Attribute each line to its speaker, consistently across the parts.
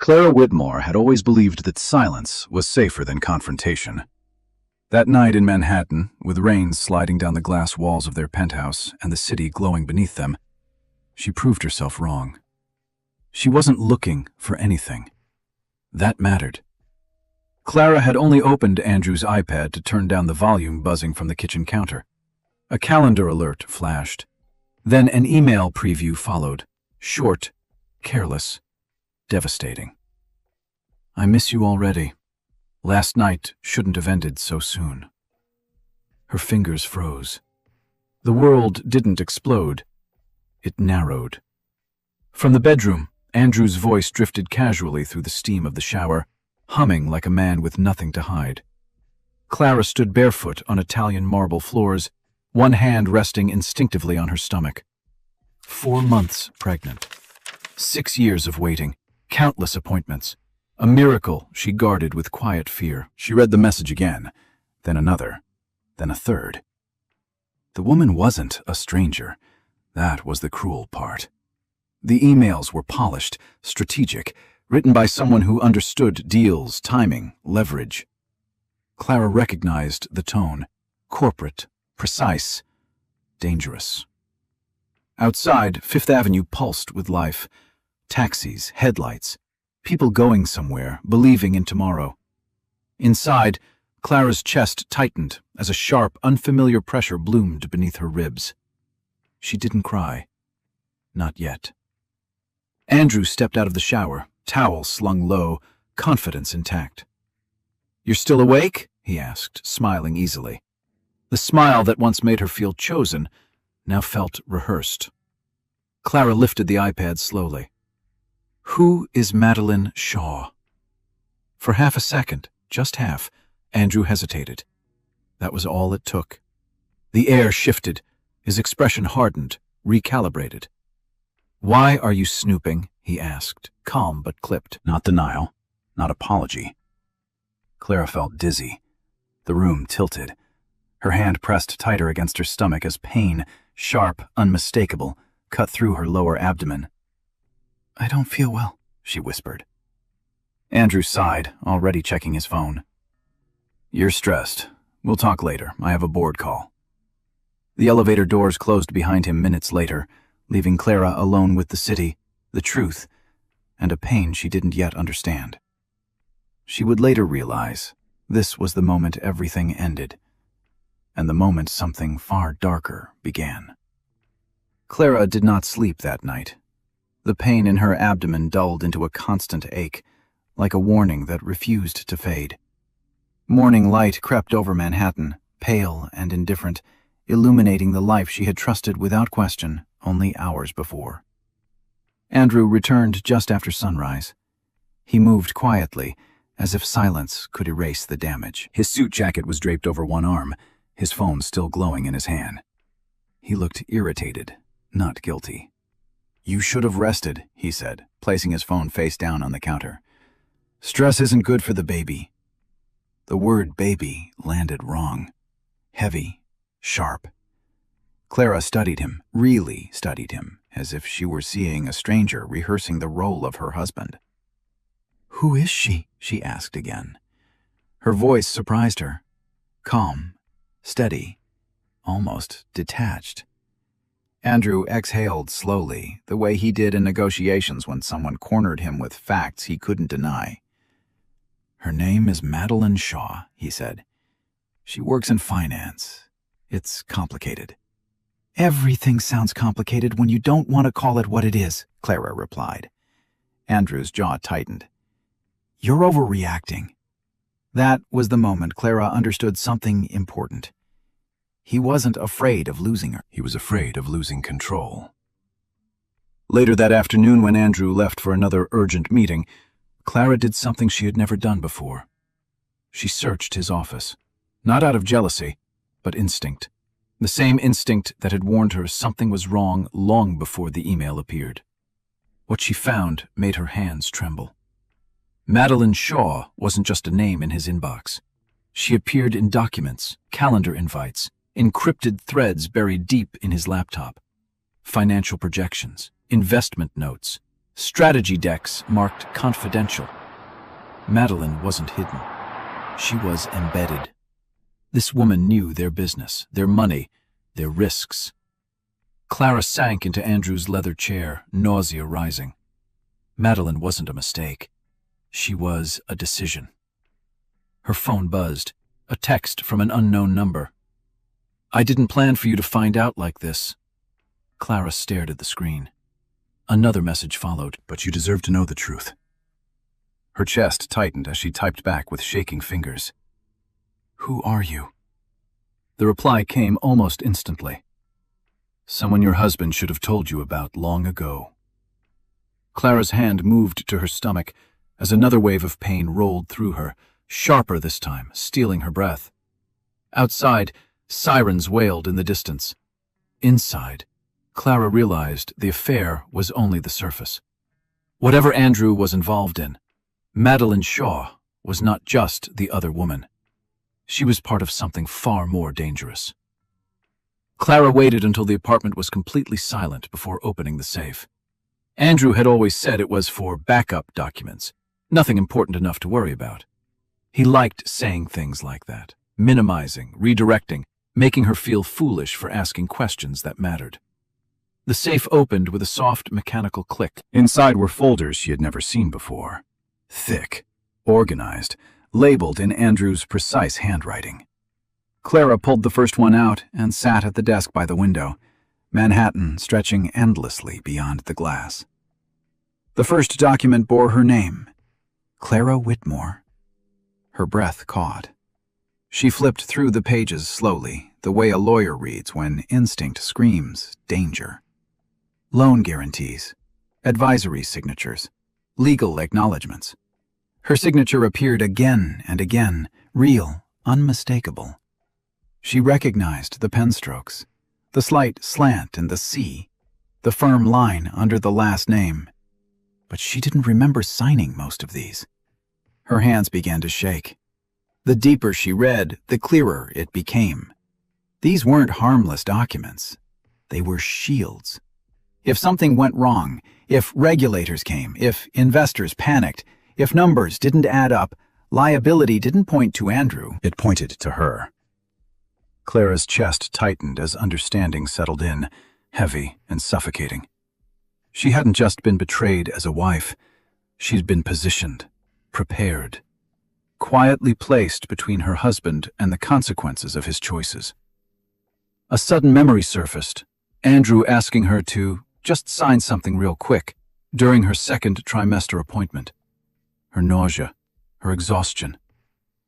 Speaker 1: Clara Whitmore had always believed that silence was safer than confrontation. That night in Manhattan, with rain sliding down the glass walls of their penthouse and the city glowing beneath them, she proved herself wrong. She wasn't looking for anything. That mattered. Clara had only opened Andrew's iPad to turn down the volume buzzing from the kitchen counter. A calendar alert flashed. Then an email preview followed. Short, careless, devastating. I miss you already. Last night shouldn't have ended so soon. Her fingers froze. The world didn't explode. It narrowed. From the bedroom, Andrew's voice drifted casually through the steam of the shower, humming like a man with nothing to hide. Clara stood barefoot on Italian marble floors, one hand resting instinctively on her stomach. 4 months pregnant. 6 years of waiting, countless appointments. A miracle she guarded with quiet fear. She read the message again, then another, then a third. The woman wasn't a stranger. That was the cruel part. The emails were polished, strategic, written by someone who understood deals, timing, leverage. Clara recognized the tone. Corporate, precise, dangerous. Outside, Fifth Avenue pulsed with life. Taxis, headlights, people going somewhere, believing in tomorrow. Inside, Clara's chest tightened as a sharp, unfamiliar pressure bloomed beneath her ribs. She didn't cry. Not yet. Andrew stepped out of the shower, towel slung low, confidence intact. "You're still awake?" he asked, smiling easily. The smile that once made her feel chosen now felt rehearsed. Clara lifted the iPad slowly. Who is Madeline Shaw? For half a second, just half, Andrew hesitated. That was all it took. The air shifted, his expression hardened, recalibrated. "Why are you snooping?" he asked, calm but clipped. Not denial, not apology. Clara felt dizzy. The room tilted. Her hand pressed tighter against her stomach as pain, sharp, unmistakable, cut through her lower abdomen. "I don't feel well," she whispered. Andrew sighed, already checking his phone. "You're stressed. We'll talk later. I have a board call." The elevator doors closed behind him minutes later, leaving Clara alone with the city, the truth, and a pain she didn't yet understand. She would later realize this was the moment everything ended, and the moment something far darker began. Clara did not sleep that night. The pain in her abdomen dulled into a constant ache, like a warning that refused to fade. Morning light crept over Manhattan, pale and indifferent, illuminating the life she had trusted without question only hours before. Andrew returned just after sunrise. He moved quietly, as if silence could erase the damage. His suit jacket was draped over one arm, his phone still glowing in his hand. He looked irritated, not guilty. "You should have rested," he said, placing his phone face down on the counter. "Stress isn't good for the baby." The word baby landed wrong. Heavy, sharp. Clara studied him, really studied him, as if she were seeing a stranger rehearsing the role of her husband. "Who is she?" she asked again. Her voice surprised her. Calm, steady, almost detached. Andrew exhaled slowly, the way he did in negotiations when someone cornered him with facts he couldn't deny. "Her name is Madeline Shaw," he said. "She works in finance. It's complicated." "Everything sounds complicated when you don't want to call it what it is," Clara replied. Andrew's jaw tightened. "You're overreacting." That was the moment Clara understood something important. He wasn't afraid of losing her. He was afraid of losing control. Later that afternoon, when Andrew left for another urgent meeting, Clara did something she had never done before. She searched his office, not out of jealousy, but instinct. The same instinct that had warned her something was wrong long before the email appeared. What she found made her hands tremble. Madeline Shaw wasn't just a name in his inbox. She appeared in documents, calendar invites, encrypted threads buried deep in his laptop. Financial projections, investment notes, Strategy decks marked confidential. Madeline wasn't hidden. She was embedded. This woman knew their business, their money, their risks. Clara sank into Andrew's leather chair, nausea rising. Madeline wasn't a mistake. She was a decision. Her phone buzzed, a text from an unknown number. "I didn't plan for you to find out like this." Clara stared at the screen. Another message followed. "But you deserve to know the truth." Her chest tightened as she typed back with shaking fingers. "Who are you?" The reply came almost instantly. "Someone your husband should have told you about long ago." Clara's hand moved to her stomach as another wave of pain rolled through her, sharper this time, stealing her breath. Outside, sirens wailed in the distance. Inside, Clara realized the affair was only the surface. Whatever Andrew was involved in, Madeline Shaw was not just the other woman. She was part of something far more dangerous. Clara waited until the apartment was completely silent before opening the safe. Andrew had always said it was for backup documents, nothing important enough to worry about. He liked saying things like that, minimizing, redirecting, making her feel foolish for asking questions that mattered. The safe opened with a soft mechanical click. Inside were folders she had never seen before. Thick, organized, labeled in Andrew's precise handwriting. Clara pulled the first one out and sat at the desk by the window, Manhattan stretching endlessly beyond the glass. The first document bore her name, Clara Whitmore. Her breath caught. She flipped through the pages slowly, the way a lawyer reads when instinct screams danger. Loan guarantees, advisory signatures, legal acknowledgments. Her signature appeared again and again, real, unmistakable. She recognized the pen strokes, the slight slant in the C, the firm line under the last name. But she didn't remember signing most of these. Her hands began to shake. The deeper she read, the clearer it became. These weren't harmless documents. They were shields. If something went wrong, if regulators came, if investors panicked, if numbers didn't add up, liability didn't point to Andrew. It pointed to her. Clara's chest tightened as understanding settled in, heavy and suffocating. She hadn't just been betrayed as a wife. She'd been positioned, prepared, quietly placed between her husband and the consequences of his choices. A sudden memory surfaced, Andrew asking her to just sign something real quick during her second trimester appointment. Her nausea, her exhaustion,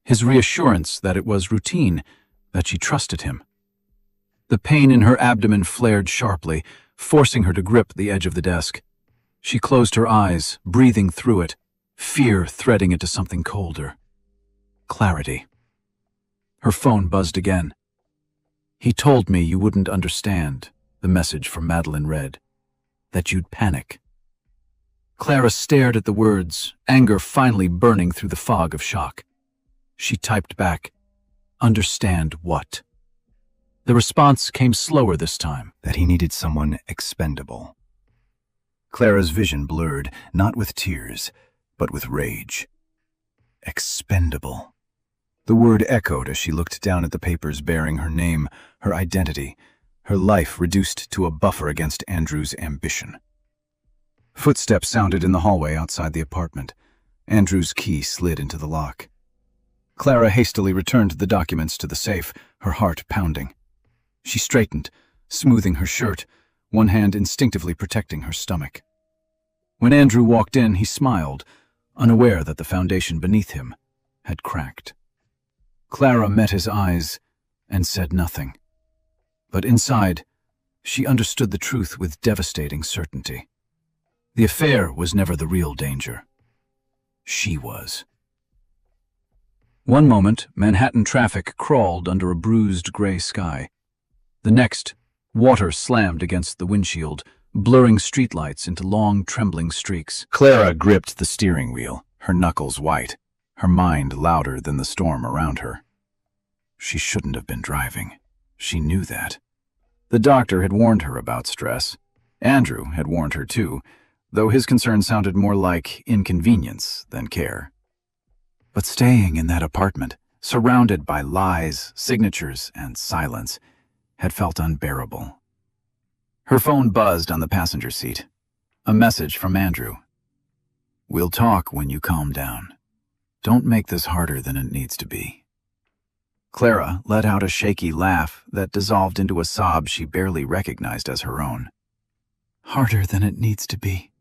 Speaker 1: his reassurance that it was routine, that she trusted him. The pain in her abdomen flared sharply, forcing her to grip the edge of the desk. She closed her eyes, breathing through it, fear threading into something colder. Clarity. Her phone buzzed again. "He told me you wouldn't understand," the message from Madeline read. "That you'd panic." Clara stared at the words, anger finally burning through the fog of shock. She typed back, "Understand what?" The response came slower this time. That he needed someone expendable. Clara's vision blurred, not with tears, but with rage. Expendable. The word echoed as she looked down at the papers bearing her name, her identity, her life reduced to a buffer against Andrew's ambition. Footsteps sounded in the hallway outside the apartment. Andrew's key slid into the lock. Clara hastily returned the documents to the safe, her heart pounding. She straightened, smoothing her shirt, one hand instinctively protecting her stomach. When Andrew walked in, he smiled, unaware that the foundation beneath him had cracked. Clara met his eyes and said nothing. But inside, she understood the truth with devastating certainty. The affair was never the real danger. She was. One moment, Manhattan traffic crawled under a bruised gray sky. The next, water slammed against the windshield, blurring streetlights into long, trembling streaks. Clara gripped the steering wheel, her knuckles white, her mind louder than the storm around her. She shouldn't have been driving. She knew that. The doctor had warned her about stress. Andrew had warned her too. though his concern sounded more like inconvenience than care. But staying in that apartment, surrounded by lies, signatures, and silence, had felt unbearable. Her phone buzzed on the passenger seat. A message from Andrew. "We'll talk when you calm down. Don't make this harder than it needs to be." Clara let out a shaky laugh that dissolved into a sob she barely recognized as her own. Harder than it needs to be.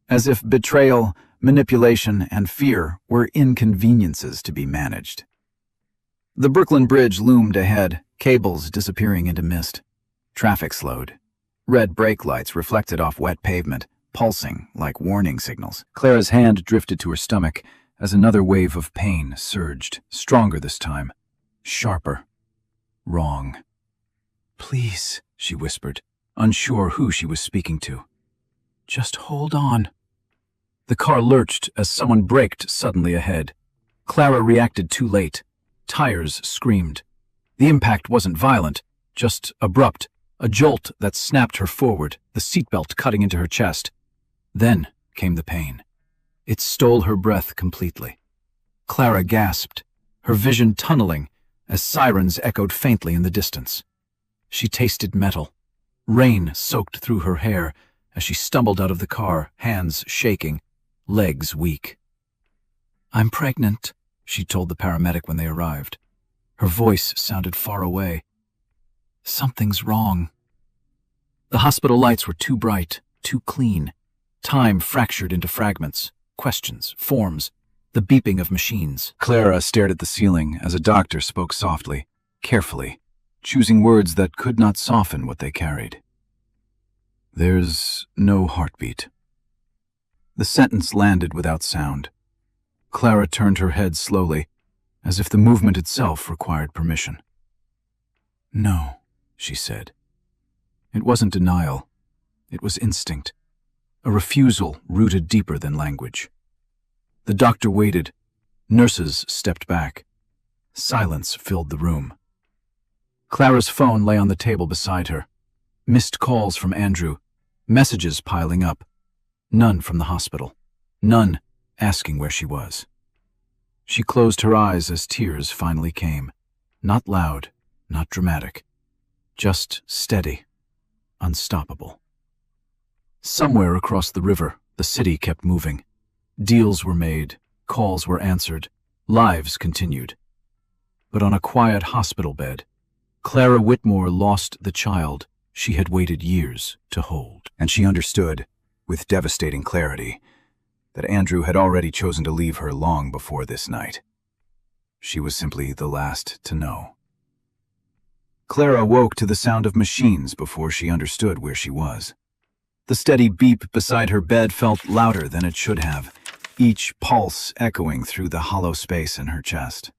Speaker 1: As if betrayal, manipulation, and fear were inconveniences to be managed. The Brooklyn Bridge loomed ahead, cables disappearing into mist. Traffic slowed. Red brake lights reflected off wet pavement, pulsing like warning signals. Clara's hand drifted to her stomach as another wave of pain surged, stronger this time, sharper. Wrong. "Please," she whispered, unsure who she was speaking to. "Just hold on." The car lurched as someone braked suddenly ahead. Clara reacted too late. Tires screamed. The impact wasn't violent, just abrupt, a jolt that snapped her forward, the seatbelt cutting into her chest. Then came the pain. It stole her breath completely. Clara gasped, her vision tunneling as sirens echoed faintly in the distance. She tasted metal. Rain soaked through her hair as she stumbled out of the car, hands shaking, legs weak. "I'm pregnant," she told the paramedic when they arrived. Her voice sounded far away. "Something's wrong." The hospital lights were too bright, too clean. Time fractured into fragments, questions, forms, the beeping of machines. Clara stared at the ceiling as a doctor spoke softly, carefully, choosing words that could not soften what they carried. "There's no heartbeat." The sentence landed without sound. Clara turned her head slowly, as if the movement itself required permission. "No," she said. It wasn't denial. It was instinct, a refusal rooted deeper than language. The doctor waited. Nurses stepped back. Silence filled the room. Clara's phone lay on the table beside her. Missed calls from Andrew, messages piling up. None from the hospital. None asking where she was. She closed her eyes as tears finally came. Not loud, not dramatic. Just steady, unstoppable. Somewhere across the river, the city kept moving. Deals were made, calls were answered, lives continued. But on a quiet hospital bed, Clara Whitmore lost the child she had waited years to hold. And she understood, with devastating clarity, that Andrew had already chosen to leave her long before this night. She was simply the last to know. Clara woke to the sound of machines before she understood where she was. The steady beep beside her bed felt louder than it should have, each pulse echoing through the hollow space in her chest.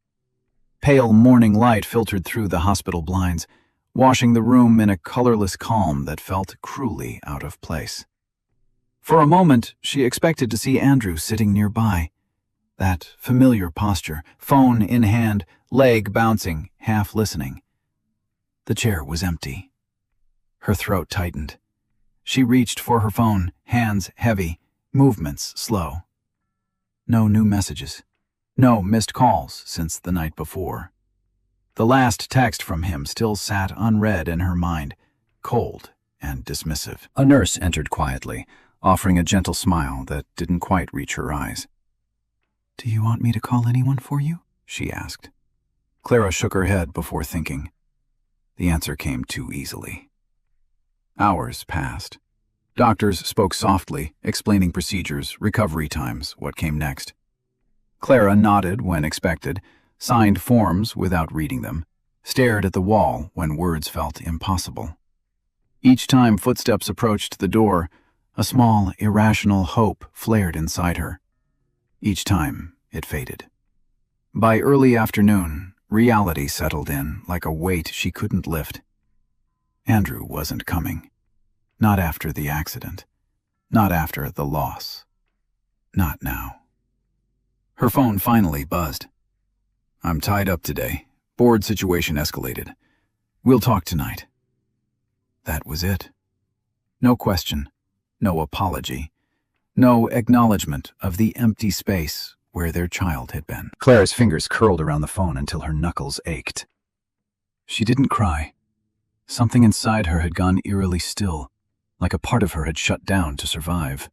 Speaker 1: Pale morning light filtered through the hospital blinds, washing the room in a colorless calm that felt cruelly out of place. For a moment, she expected to see Andrew sitting nearby. That familiar posture, phone in hand, leg bouncing, half listening. The chair was empty. Her throat tightened. She reached for her phone, hands heavy, movements slow. No new messages. No missed calls since the night before. The last text from him still sat unread in her mind, cold and dismissive. A nurse entered quietly, offering a gentle smile that didn't quite reach her eyes. "Do you want me to call anyone for you?" she asked. Clara shook her head before thinking. The answer came too easily. Hours passed. Doctors spoke softly, explaining procedures, recovery times, what came next. Clara nodded when expected, signed forms without reading them, stared at the wall when words felt impossible. Each time footsteps approached the door, a small, irrational hope flared inside her. Each time, it faded. By early afternoon, reality settled in like a weight she couldn't lift. Andrew wasn't coming. Not after the accident. Not after the loss. Not now. Her phone finally buzzed. "I'm tied up today. Board situation escalated. We'll talk tonight." That was it. No question. No apology. No acknowledgement of the empty space where their child had been. Clara's fingers curled around the phone until her knuckles ached. She didn't cry. Something inside her had gone eerily still, like a part of her had shut down to survive.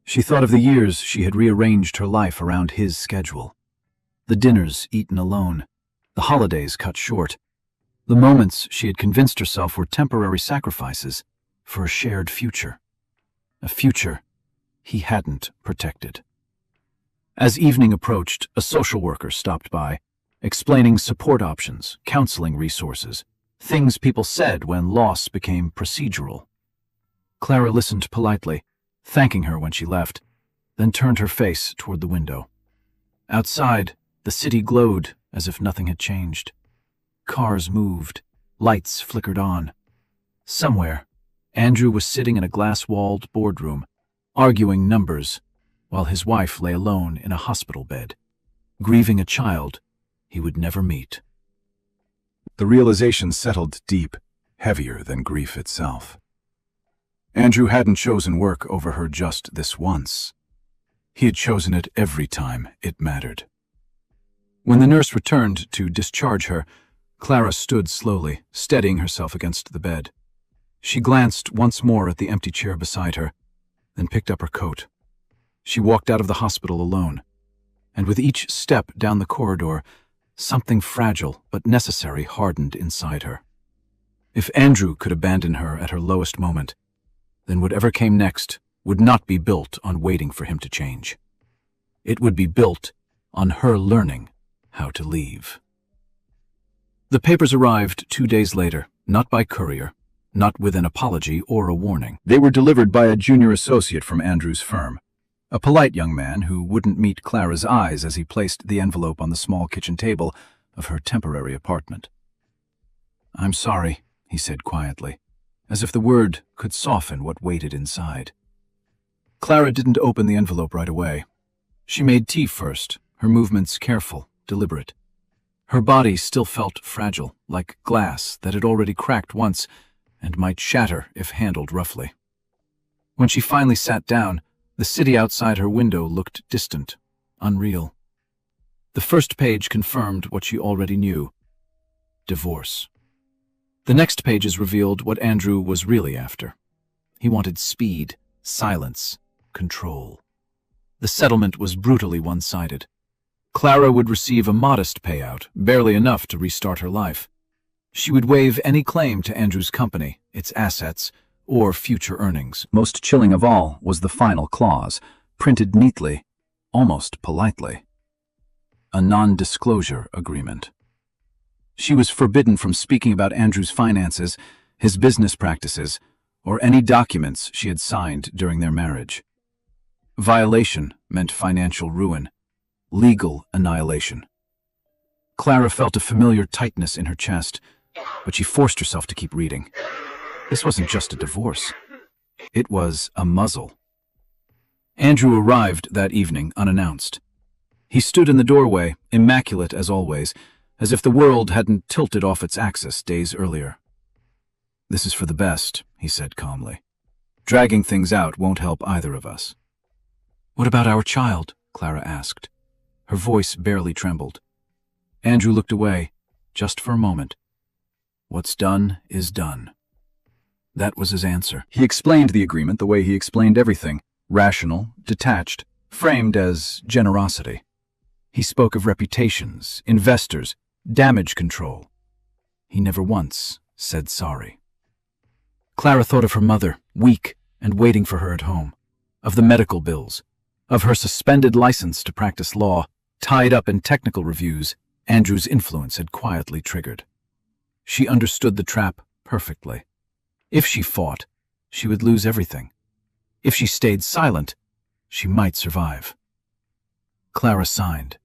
Speaker 1: She thought of the years she had rearranged her life around his schedule. The dinners eaten alone, the holidays cut short, the moments she had convinced herself were temporary sacrifices for a shared future. A future he hadn't protected. As evening approached, a social worker stopped by, explaining support options, counseling resources, things people said when loss became procedural. Clara listened politely, thanking her when she left, then turned her face toward the window. Outside, the city glowed as if nothing had changed. Cars moved, lights flickered on. Somewhere, Andrew was sitting in a glass-walled boardroom, arguing numbers, while his wife lay alone in a hospital bed, grieving a child he would never meet. The realization settled deep, heavier than grief itself. Andrew hadn't chosen work over her just this once. He had chosen it every time it mattered. When the nurse returned to discharge her, Clara stood slowly, steadying herself against the bed. She glanced once more at the empty chair beside her, then picked up her coat. She walked out of the hospital alone, and with each step down the corridor, something fragile but necessary hardened inside her. If Andrew could abandon her at her lowest moment, then whatever came next would not be built on waiting for him to change. It would be built on her learning how to leave. The papers arrived 2 days later, not by courier, not with an apology or a warning. They were delivered by a junior associate from Andrew's firm, a polite young man who wouldn't meet Clara's eyes as he placed the envelope on the small kitchen table of her temporary apartment. "I'm sorry," he said quietly, as if the word could soften what waited inside. Clara didn't open the envelope right away. She made tea first, her movements careful, deliberate. Her body still felt fragile, like glass that had already cracked once and might shatter if handled roughly. When she finally sat down, the city outside her window looked distant, unreal. The first page confirmed what she already knew: divorce. The next pages revealed what Andrew was really after. He wanted speed, silence, control. The settlement was brutally one-sided. Clara would receive a modest payout, barely enough to restart her life. She would waive any claim to Andrew's company, its assets, or future earnings. Most chilling of all was the final clause, printed neatly, almost politely. A non-disclosure agreement. She was forbidden from speaking about Andrew's finances, his business practices, or any documents she had signed during their marriage. Violation meant financial ruin, legal annihilation. Clara felt a familiar tightness in her chest, but she forced herself to keep reading. This wasn't just a divorce. It was a muzzle. Andrew arrived that evening unannounced. He stood in the doorway, immaculate as always, as if the world hadn't tilted off its axis days earlier. "This is for the best," he said calmly. "Dragging things out won't help either of us." "What about our child?" Clara asked. Her voice barely trembled. Andrew looked away, just for a moment. "What's done is done." That was his answer. He explained the agreement the way he explained everything, rational, detached, framed as generosity. He spoke of reputations, investors, damage control. He never once said sorry. Clara thought of her mother, weak and waiting for her at home, of the medical bills, of her suspended license to practice law, tied up in technical reviews Andrew's influence had quietly triggered. She understood the trap perfectly. If she fought, she would lose everything. If she stayed silent, she might survive. Clara signed.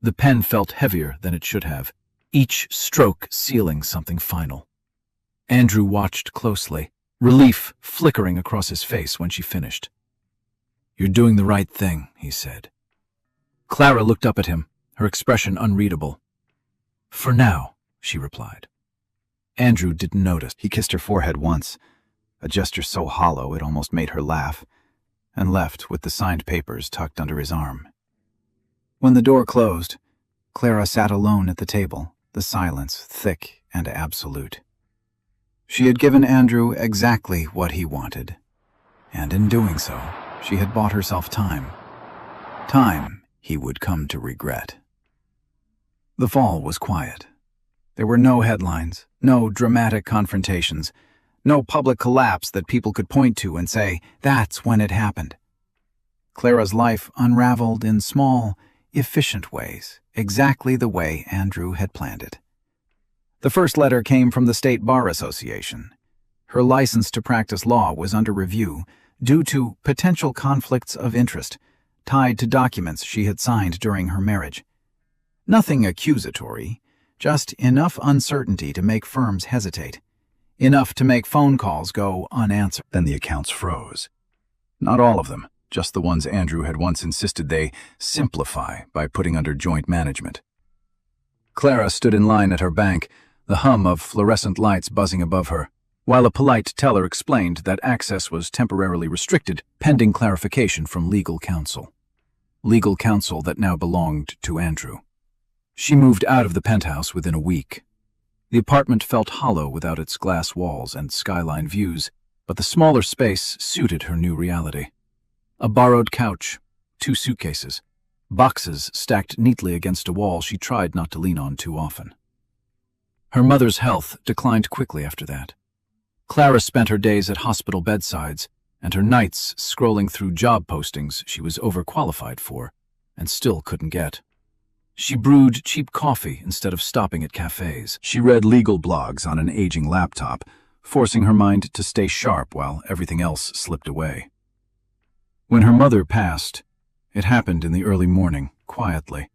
Speaker 1: The pen felt heavier than it should have, each stroke sealing something final. Andrew watched closely, relief flickering across his face when she finished. "You're doing the right thing," he said. Clara looked up at him, her expression unreadable. "For now," she replied. Andrew didn't notice. He kissed her forehead once, a gesture so hollow it almost made her laugh. and left with the signed papers tucked under his arm. When the door closed, Clara sat alone at the table, the silence thick and absolute. She had given Andrew exactly what he wanted, and in doing so, she had bought herself time. Time he would come to regret. The fall was quiet. There were no headlines, no dramatic confrontations, no public collapse that people could point to and say, "That's when it happened." Clara's life unraveled in small, efficient ways, exactly the way Andrew had planned it. The first letter came from the State Bar Association. Her license to practice law was under review due to potential conflicts of interest tied to documents she had signed during her marriage. Nothing accusatory, just enough uncertainty to make firms hesitate, enough to make phone calls go unanswered. Then the accounts froze. Not all of them, just the ones Andrew had once insisted they simplify by putting under joint management. Clara stood in line at her bank, the hum of fluorescent lights buzzing above her, while a polite teller explained that access was temporarily restricted pending clarification from legal counsel. Legal counsel that now belonged to Andrew. She moved out of the penthouse within a week. The apartment felt hollow without its glass walls and skyline views, but the smaller space suited her new reality. A borrowed couch, 2 suitcases, boxes stacked neatly against a wall she tried not to lean on too often. Her mother's health declined quickly after that. Clara spent her days at hospital bedsides and her nights scrolling through job postings she was overqualified for and still couldn't get. She brewed cheap coffee instead of stopping at cafes. She read legal blogs on an aging laptop, forcing her mind to stay sharp while everything else slipped away. When her mother passed, it happened in the early morning, quietly,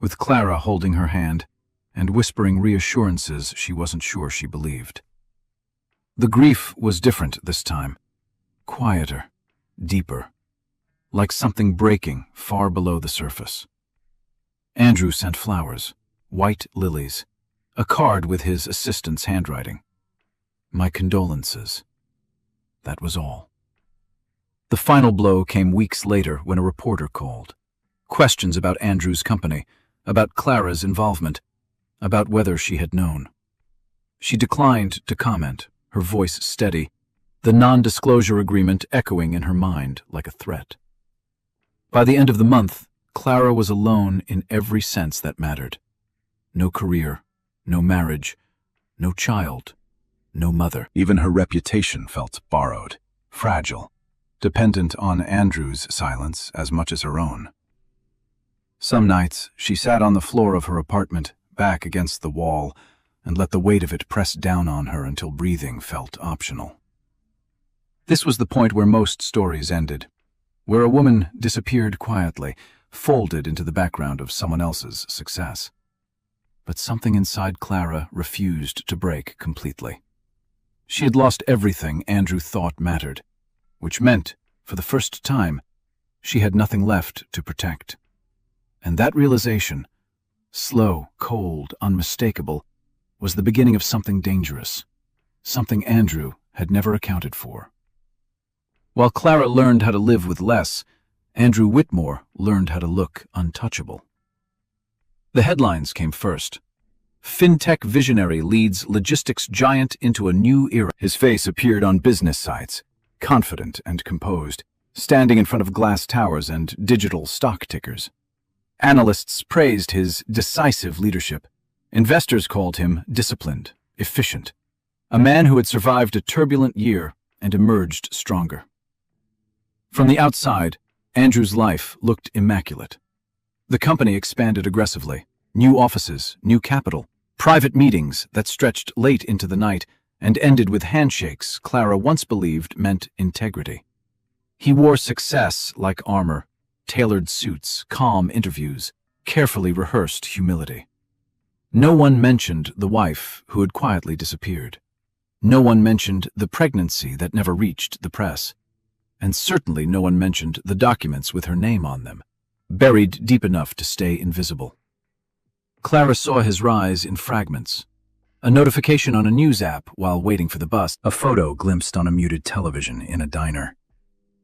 Speaker 1: with Clara holding her hand and whispering reassurances she wasn't sure she believed. The grief was different this time, quieter, deeper, like something breaking far below the surface. Andrew sent flowers, white lilies, a card with his assistant's handwriting. "My condolences." That was all. The final blow came weeks later when a reporter called. Questions about Andrew's company, about Clara's involvement, about whether she had known. She declined to comment, her voice steady, the non-disclosure agreement echoing in her mind like a threat. By the end of the month, Clara was alone in every sense that mattered. No career, no marriage, no child, no mother. Even her reputation felt borrowed, fragile, dependent on Andrew's silence as much as her own. Some nights, she sat on the floor of her apartment, back against the wall, and let the weight of it press down on her until breathing felt optional. This was the point where most stories ended, where a woman disappeared quietly, folded into the background of someone else's success. But something inside Clara refused to break completely. She had lost everything Andrew thought mattered, which meant, for the first time, she had nothing left to protect. And that realization, slow, cold, unmistakable, was the beginning of something dangerous, something Andrew had never accounted for. While Clara learned how to live with less, Andrew Whitmore learned how to look untouchable. The headlines came first. FinTech visionary leads logistics giant into a new era. His face appeared on business sites, confident and composed, standing in front of glass towers and digital stock tickers. Analysts praised his decisive leadership. Investors called him disciplined, efficient, a man who had survived a turbulent year and emerged stronger. From the outside, Andrew's life looked immaculate. The company expanded aggressively. New offices, new capital, private meetings that stretched late into the night and ended with handshakes Clara once believed meant integrity. He wore success like armor, tailored suits, calm interviews, carefully rehearsed humility. No one mentioned the wife who had quietly disappeared. No one mentioned the pregnancy that never reached the press. And certainly no one mentioned the documents with her name on them, buried deep enough to stay invisible. Clara saw his rise in fragments. A notification on a news app while waiting for the bus, a photo glimpsed on a muted television in a diner.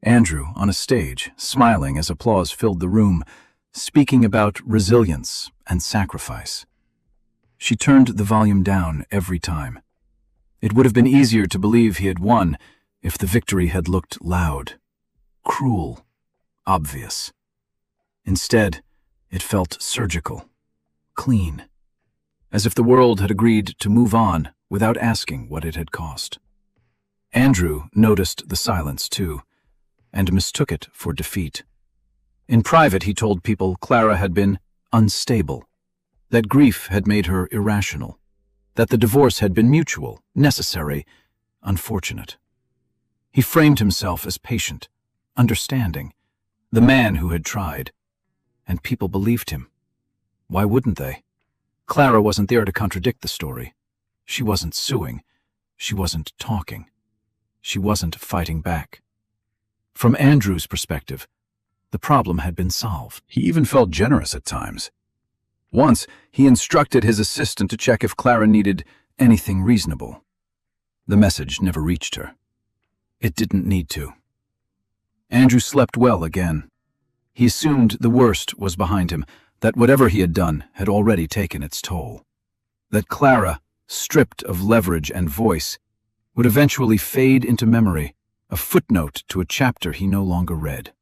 Speaker 1: Andrew on a stage, smiling as applause filled the room, speaking about resilience and sacrifice. She turned the volume down every time. It would have been easier to believe he had won if the victory had looked loud, cruel, obvious. Instead, it felt surgical, clean, as if the world had agreed to move on without asking what it had cost. Andrew noticed the silence too, and mistook it for defeat. In private, he told people Clara had been unstable, that grief had made her irrational, that the divorce had been mutual, necessary, unfortunate. He framed himself as patient, understanding, the man who had tried, and people believed him. Why wouldn't they? Clara wasn't there to contradict the story. She wasn't suing. She wasn't talking. She wasn't fighting back. From Andrew's perspective, the problem had been solved. He even felt generous at times. Once, he instructed his assistant to check if Clara needed anything reasonable. The message never reached her. It didn't need to. Andrew slept well again. He assumed the worst was behind him, that whatever he had done had already taken its toll. That Clara, stripped of leverage and voice, would eventually fade into memory, a footnote to a chapter he no longer read.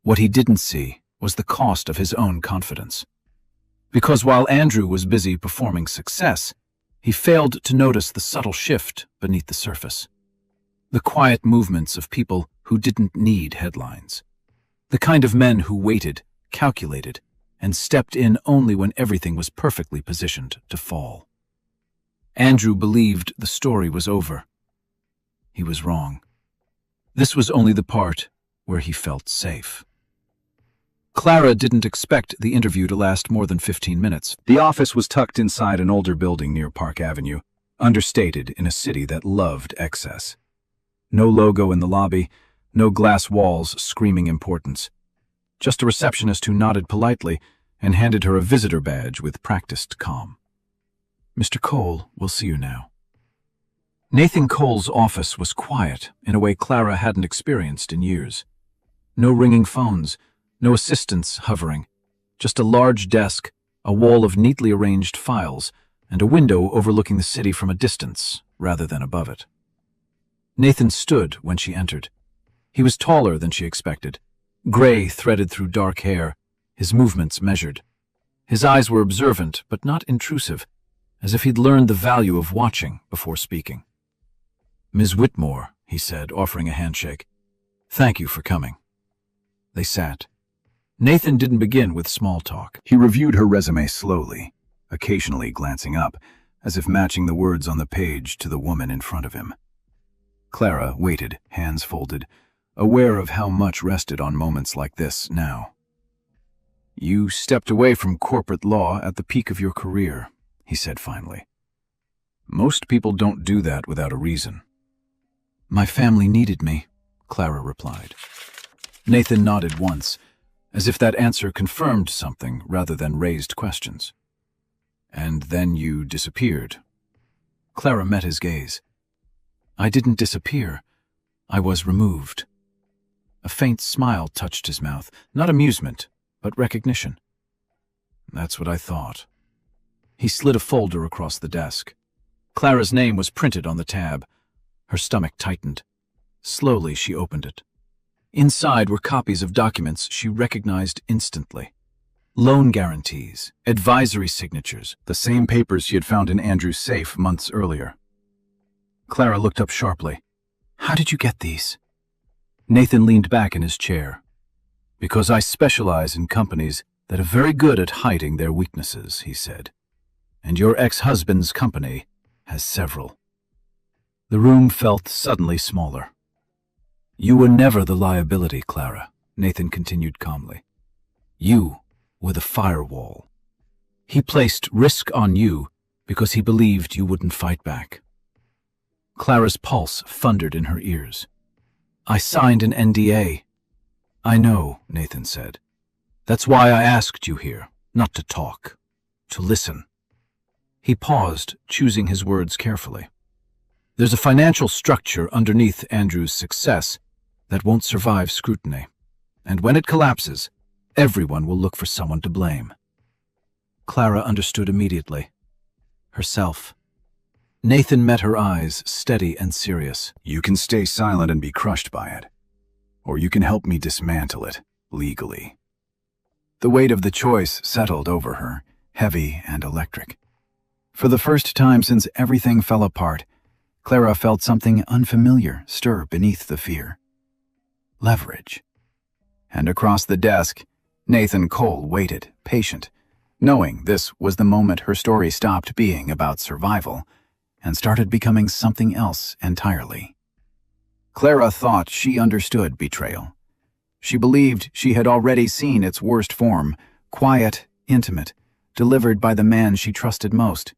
Speaker 1: What he didn't see was the cost of his own confidence. Because while Andrew was busy performing success, he failed to notice the subtle shift beneath the surface. The quiet movements of people who didn't need headlines. The kind of men who waited, calculated, and stepped in only when everything was perfectly positioned to fall. Andrew believed the story was over. He was wrong. This was only the part where he felt safe. Clara didn't expect the interview to last more than 15 minutes. The office was tucked inside an older building near Park Avenue, understated in a city that loved excess. No logo in the lobby, no glass walls screaming importance. Just a receptionist who nodded politely and handed her a visitor badge with practiced calm. "Mr. Cole will see you now." Nathan Cole's office was quiet in a way Clara hadn't experienced in years. No ringing phones, no assistants hovering, just a large desk, a wall of neatly arranged files, and a window overlooking the city from a distance rather than above it. Nathan stood when she entered. He was taller than she expected, gray threaded through dark hair, his movements measured. His eyes were observant but not intrusive, as if he'd learned the value of watching before speaking. "Ms. Whitmore," he said, offering a handshake. "Thank you for coming." They sat. Nathan didn't begin with small talk. He reviewed her resume slowly, occasionally glancing up, as if matching the words on the page to the woman in front of him. Clara waited, hands folded, aware of how much rested on moments like this now. "You stepped away from corporate law at the peak of your career," he said finally. "Most people don't do that without a reason." "My family needed me," Clara replied. Nathan nodded once, as if that answer confirmed something rather than raised questions. "And then you disappeared." Clara met his gaze. "I didn't disappear. I was removed." A faint smile touched his mouth, not amusement, but recognition. "That's what I thought." He slid a folder across the desk. Clara's name was printed on the tab. Her stomach tightened. Slowly, she opened it. Inside were copies of documents she recognized instantly. Loan guarantees, advisory signatures, the same papers she had found in Andrew's safe months earlier. Clara looked up sharply. "How did you get these?" Nathan leaned back in his chair. "Because I specialize in companies that are very good at hiding their weaknesses," he said. "And your ex-husband's company has several." The room felt suddenly smaller. "You were never the liability, Clara," Nathan continued calmly. "You were the firewall. He placed risk on you because he believed you wouldn't fight back." Clara's pulse thundered in her ears. "I signed an NDA." "I know," Nathan said. "That's why I asked you here, not to talk, to listen." He paused, choosing his words carefully. "There's a financial structure underneath Andrew's success that won't survive scrutiny. And when it collapses, everyone will look for someone to blame. Clara understood immediately. Herself. Nathan met her eyes, steady and serious. You can stay silent and be crushed by it. Or you can help me dismantle it, legally. The weight of the choice settled over her, heavy and electric. For the first time since everything fell apart, Clara felt something unfamiliar stir beneath the fear. Leverage. And across the desk, Nathan Cole waited, patient, knowing this was the moment her story stopped being about survival and started becoming something else entirely. Clara thought she understood betrayal. She believed she had already seen its worst form, quiet, intimate, delivered by the man she trusted most.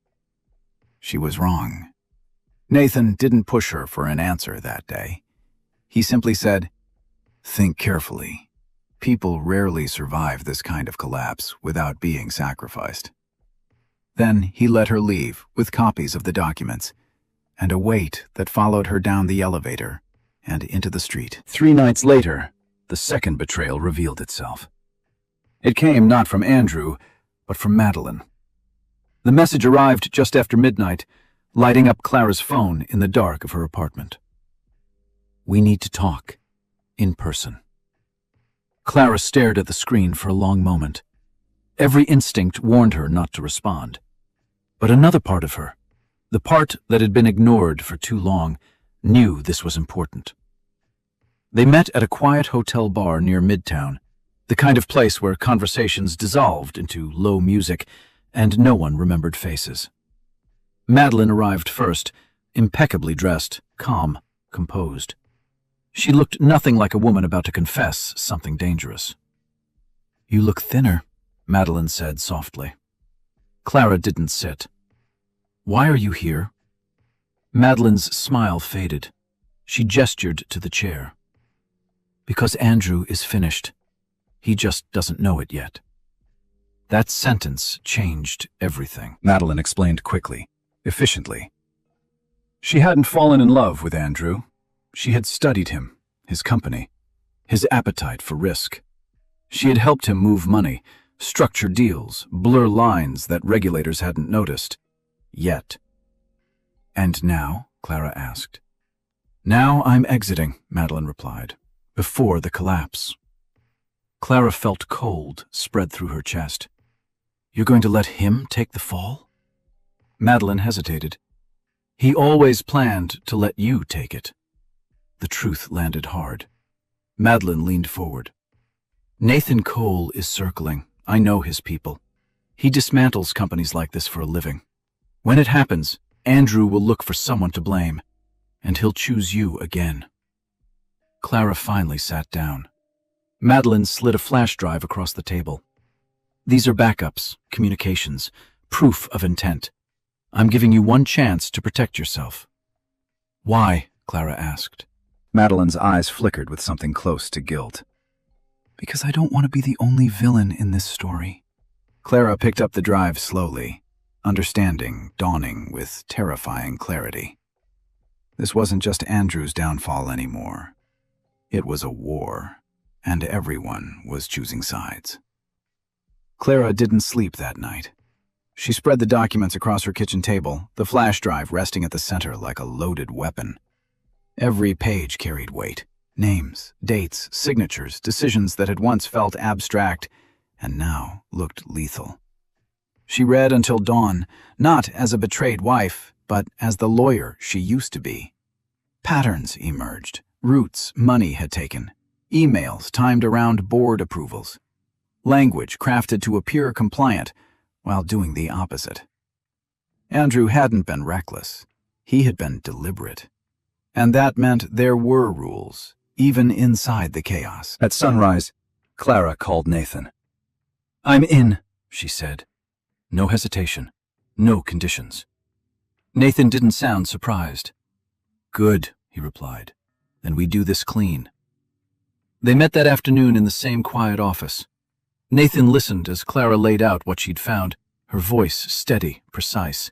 Speaker 1: She was wrong. Nathan didn't push her for an answer that day. He simply said, "Think carefully. People rarely survive this kind of collapse without being sacrificed." Then he let her leave with copies of the documents and a weight that followed her down the elevator and into the street. 3 nights later, the second betrayal revealed itself. It came not from Andrew, but from Madeline. The message arrived just after midnight, lighting up Clara's phone in the dark of her apartment. "We need to talk. In person." Clara stared at the screen for a long moment. Every instinct warned her not to respond. But another part of her, the part that had been ignored for too long, knew this was important. They met at a quiet hotel bar near Midtown, the kind of place where conversations dissolved into low music and no one remembered faces. Madeline arrived first, impeccably dressed, calm, composed. She looked nothing like a woman about to confess something dangerous. "You look thinner," Madeline said softly. Clara didn't sit. "Why are you here?" Madeline's smile faded. She gestured to the chair. "Because Andrew is finished. He just doesn't know it yet." That sentence changed everything, Madeline explained quickly, efficiently. She hadn't fallen in love with Andrew. She had studied him, his company, his appetite for risk. She had helped him move money, structure deals, blur lines that regulators hadn't noticed. Yet. "And now?" Clara asked. "Now I'm exiting," Madeline replied, "before the collapse." Clara felt cold spread through her chest. "You're going to let him take the fall?" Madeline hesitated. "He always planned to let you take it." The truth landed hard. Madeline leaned forward. "Nathan Cole is circling. I know his people. He dismantles companies like this for a living. When it happens, Andrew will look for someone to blame, and he'll choose you again." Clara finally sat down. Madeline slid a flash drive across the table. "These are backups, communications, proof of intent. I'm giving you one chance to protect yourself." "Why?" Clara asked. Madeline's eyes flickered with something close to guilt. "Because I don't want to be the only villain in this story." Clara picked up the drive slowly, understanding dawning with terrifying clarity. This wasn't just Andrew's downfall anymore. It was a war, and everyone was choosing sides. Clara didn't sleep that night. She spread the documents across her kitchen table, the flash drive resting at the center like a loaded weapon. Every page carried weight. Names, dates, signatures, decisions that had once felt abstract and now looked lethal. She read until dawn, not as a betrayed wife, but as the lawyer she used to be. Patterns emerged, routes money had taken, emails timed around board approvals, language crafted to appear compliant while doing the opposite. Andrew hadn't been reckless. He had been deliberate. And that meant there were rules, even inside the chaos. At sunrise, Clara called Nathan. "I'm in," she said. No hesitation, no conditions. Nathan didn't sound surprised. "Good," he replied. "Then we do this clean." They met that afternoon in the same quiet office. Nathan listened as Clara laid out what she'd found, her voice steady, precise.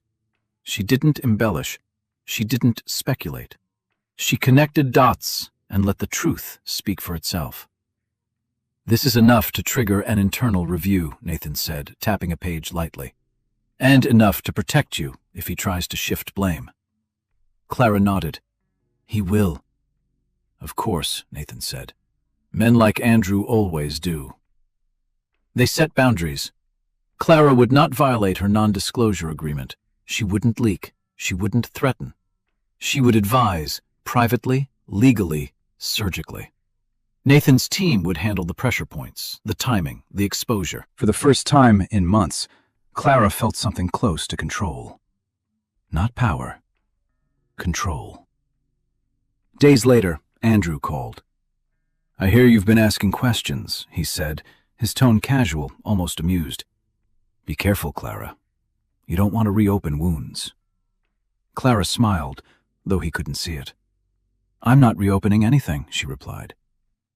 Speaker 1: She didn't embellish. She didn't speculate. She connected dots and let the truth speak for itself. "This is enough to trigger an internal review," Nathan said, tapping a page lightly. "And enough to protect you if he tries to shift blame." Clara nodded. "He will." "Of course," Nathan said. "Men like Andrew always do." They set boundaries. Clara would not violate her non-disclosure agreement. She wouldn't leak. She wouldn't threaten. She would advise, privately, legally, surgically. Nathan's team would handle the pressure points, the timing, the exposure. For the first time in months, Clara felt something close to control. Not power. Control. Days later, Andrew called. "I hear you've been asking questions," he said, his tone casual, almost amused. "Be careful, Clara. You don't want to reopen wounds." Clara smiled, though he couldn't see it. "I'm not reopening anything," she replied.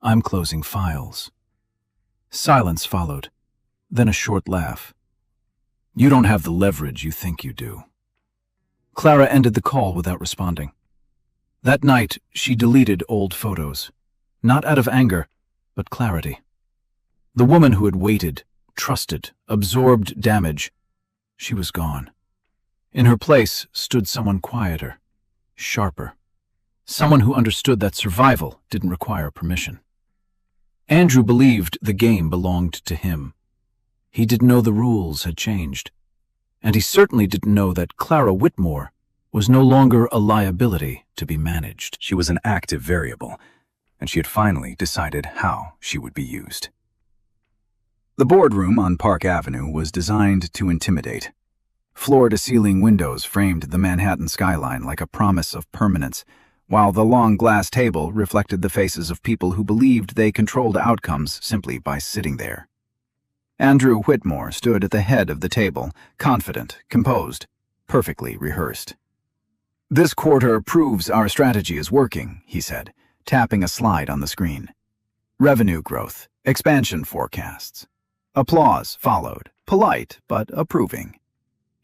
Speaker 1: "I'm closing files." Silence followed, then a short laugh. "You don't have the leverage you think you do." Clara ended the call without responding. That night, she deleted old photos, not out of anger, but clarity. The woman who had waited, trusted, absorbed damage, she was gone. In her place stood someone quieter, sharper, someone who understood that survival didn't require permission. Andrew believed the game belonged to him. He didn't know the rules had changed, and he certainly didn't know that Clara Whitmore was no longer a liability to be managed. She was an active variable, and she had finally decided how she would be used. The boardroom on Park Avenue was designed to intimidate. Floor-to-ceiling windows framed the Manhattan skyline like a promise of permanence, while the long glass table reflected the faces of people who believed they controlled outcomes simply by sitting there. Andrew Whitmore stood at the head of the table, confident, composed, perfectly rehearsed. "This quarter proves our strategy is working," he said, tapping a slide on the screen. "Revenue growth, expansion forecasts." Applause followed, polite but approving.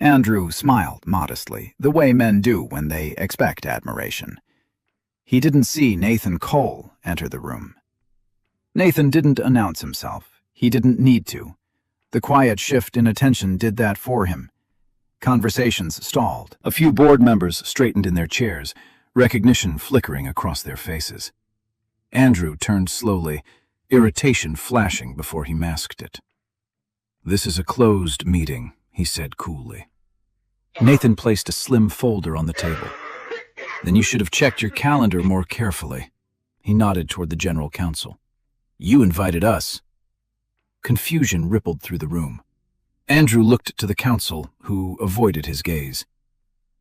Speaker 1: Andrew smiled modestly, the way men do when they expect admiration. He didn't see Nathan Cole enter the room. Nathan didn't announce himself. He didn't need to. The quiet shift in attention did that for him. Conversations stalled. A few board members straightened in their chairs, recognition flickering across their faces. Andrew turned slowly, irritation flashing before he masked it. "This is a closed meeting," he said coolly. Nathan placed a slim folder on the table. "Then you should have checked your calendar more carefully." He nodded toward the general counsel. "You invited us." Confusion rippled through the room. Andrew looked to the counsel, who avoided his gaze.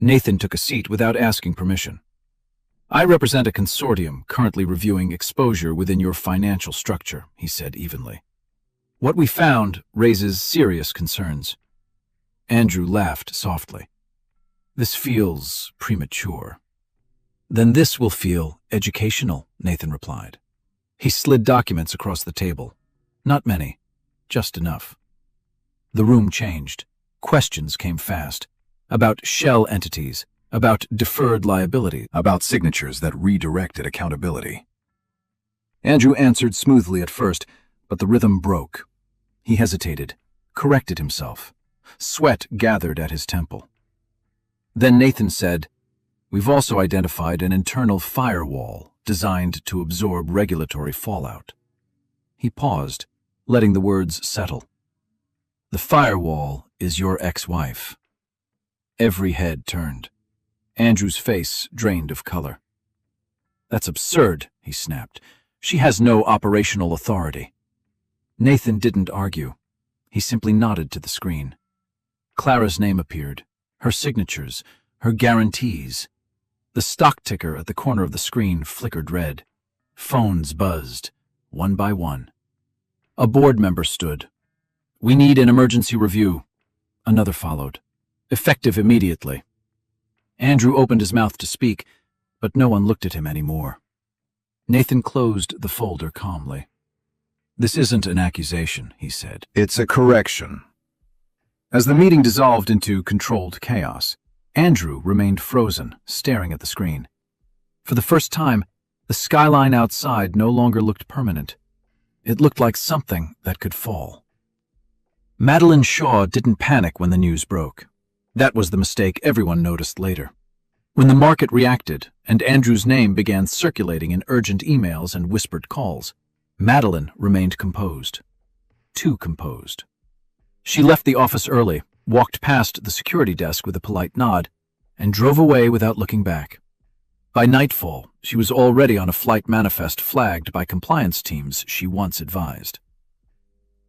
Speaker 1: Nathan took a seat without asking permission. "I represent a consortium currently reviewing exposure within your financial structure," he said evenly. "What we found raises serious concerns." Andrew laughed softly. "This feels premature." "Then this will feel educational," Nathan replied. He slid documents across the table. Not many, just enough. The room changed. Questions came fast. About shell entities, about deferred liability, about signatures that redirected accountability. Andrew answered smoothly at first, but the rhythm broke. He hesitated, corrected himself. Sweat gathered at his temple. Then Nathan said, "We've also identified an internal firewall designed to absorb regulatory fallout." He paused, letting the words settle. "The firewall is your ex-wife." Every head turned. Andrew's face drained of color. "That's absurd," he snapped. "She has no operational authority." Nathan didn't argue. He simply nodded to the screen. Clara's name appeared, her signatures, her guarantees. The stock ticker at the corner of the screen flickered red. Phones buzzed, one by one. A board member stood. "We need an emergency review." Another followed. "Effective immediately." Andrew opened his mouth to speak, but no one looked at him anymore. Nathan closed the folder calmly. "This isn't an accusation," he said. "It's a correction." As the meeting dissolved into controlled chaos, Andrew remained frozen, staring at the screen. For the first time, The skyline outside no longer looked permanent. It looked like something that could fall. Madeline Shaw didn't panic when the news broke. That was the mistake everyone noticed later. When the market reacted and Andrew's name began circulating in urgent emails and whispered calls, Madeline remained composed. Too composed. She left the office early, walked past the security desk with a polite nod, and drove away without looking back. By nightfall, she was already on a flight manifest flagged by compliance teams she once advised.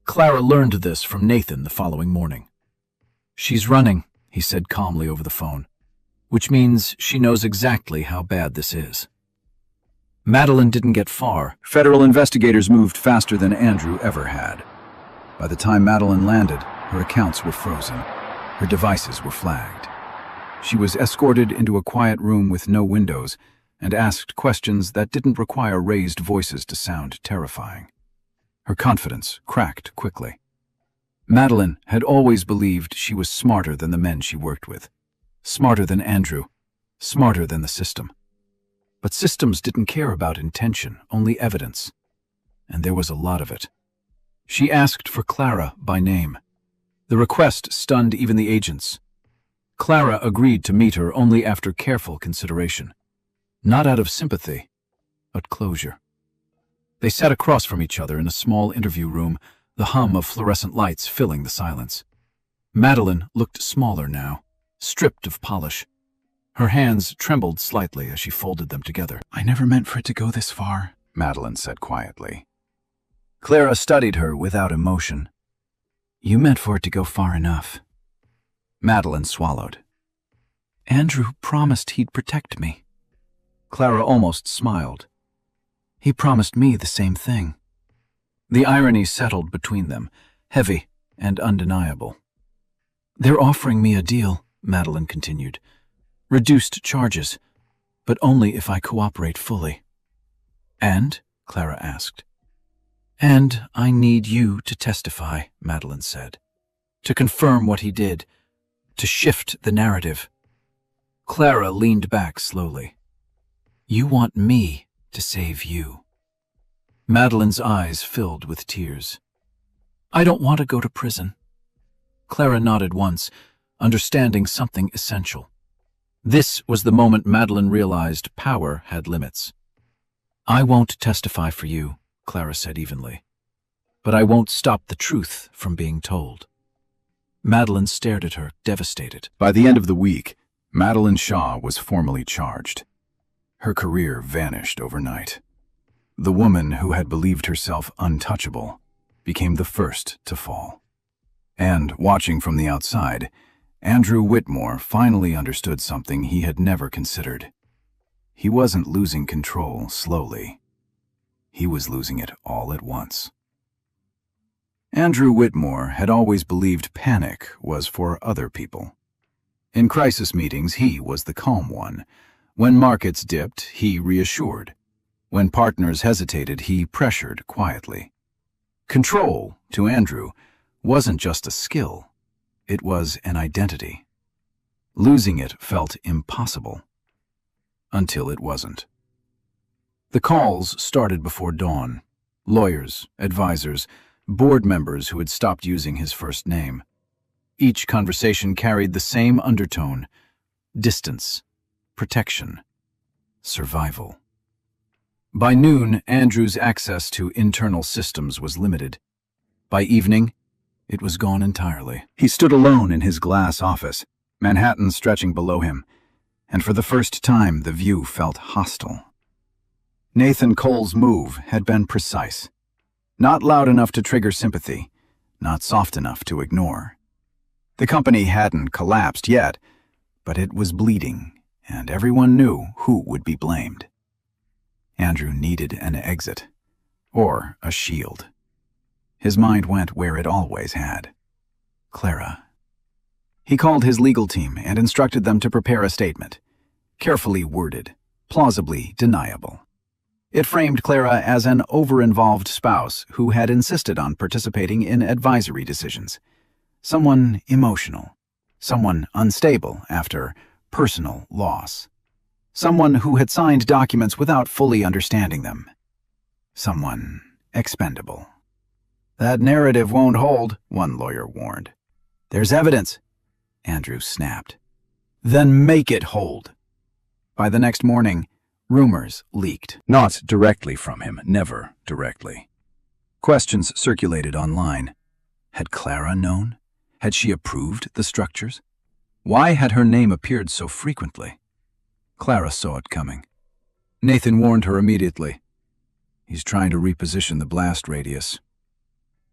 Speaker 1: Clara learned this from Nathan the following morning. "She's running," he said calmly over the phone, "which means she knows exactly how bad this is." Madeline didn't get far. Federal investigators moved faster than Andrew ever had. By the time Madeline landed, her accounts were frozen. Her devices were flagged. She was escorted into a quiet room with no windows and asked questions that didn't require raised voices to sound terrifying. Her confidence cracked quickly. Madeline had always believed she was smarter than the men she worked with. Smarter than Andrew. Smarter than the system. But systems didn't care about intention, only evidence. And there was a lot of it. She asked for Clara by name. The request stunned even the agents. Clara agreed to meet her only after careful consideration. Not out of sympathy, but closure. They sat across from each other in a small interview room, the hum of fluorescent lights filling the silence. Madeline looked smaller now, stripped of polish. Her hands trembled slightly as she folded them together. "I never meant for it to go this far," Madeline said quietly. Clara studied her without emotion. "You meant for it to go far enough." Madeline swallowed. "Andrew promised he'd protect me." Clara almost smiled. "He promised me the same thing." The irony settled between them, heavy and undeniable. "They're offering me a deal," Madeline continued. "Reduced charges, but only if I cooperate fully." "And?" Clara asked. "And I need you to testify," Madeline said. "To confirm what he did. To shift the narrative." Clara leaned back slowly. "You want me to save you." Madeline's eyes filled with tears. "I don't want to go to prison." Clara nodded once, understanding something essential. This was the moment Madeline realized power had limits. "I won't testify for you," Clara said evenly. "But I won't stop the truth from being told." Madeline stared at her, devastated. By the end of the week, Madeline Shaw was formally charged. Her career vanished overnight. The woman who had believed herself untouchable became the first to fall. And, watching from the outside, Andrew Whitmore finally understood something he had never considered. He wasn't losing control slowly. He was losing it all at once. Andrew Whitmore had always believed panic was for other people. In crisis meetings, he was the calm one. When markets dipped, he reassured. When partners hesitated, he pressured quietly. Control, to Andrew, wasn't just a skill. It was an identity. Losing it felt impossible. Until it wasn't. The calls started before dawn. Lawyers, advisors, board members who had stopped using his first name. Each conversation carried the same undertone: distance, protection, survival. By noon, Andrew's access to internal systems was limited. By evening, it was gone entirely. He stood alone in his glass office, Manhattan stretching below him, and for the first time the view felt hostile. Nathan Cole's move had been precise. Not loud enough to trigger sympathy, not soft enough to ignore. The company hadn't collapsed yet, but it was bleeding, and everyone knew who would be blamed. Andrew needed an exit, or a shield. His mind went where it always had. Clara. He called his legal team and instructed them to prepare a statement, carefully worded, plausibly deniable. It framed Clara as an over-involved spouse who had insisted on participating in advisory decisions. Someone emotional. Someone unstable after personal loss. Someone who had signed documents without fully understanding them. Someone expendable. That narrative won't hold, one lawyer warned. There's evidence, Andrew snapped. Then make it hold. By the next morning, rumors leaked. Not directly from him, never directly. Questions circulated online. Had Clara known? Had she approved the structures? Why had her name appeared so frequently? Clara saw it coming. Nathan warned her immediately. He's trying to reposition the blast radius.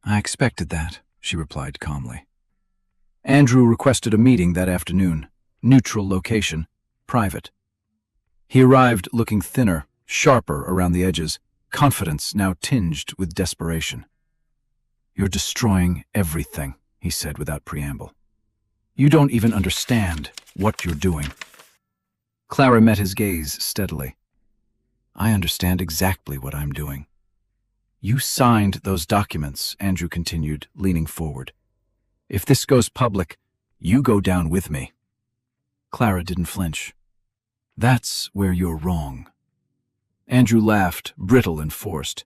Speaker 1: I expected that, she replied calmly. Andrew requested a meeting that afternoon. Neutral location, private. He arrived looking thinner, sharper around the edges, confidence now tinged with desperation. You're destroying everything, he said without preamble. You don't even understand what you're doing. Clara met his gaze steadily. I understand exactly what I'm doing. You signed those documents, Andrew continued, leaning forward. If this goes public, you go down with me. Clara didn't flinch. That's where you're wrong. Andrew laughed, brittle and forced.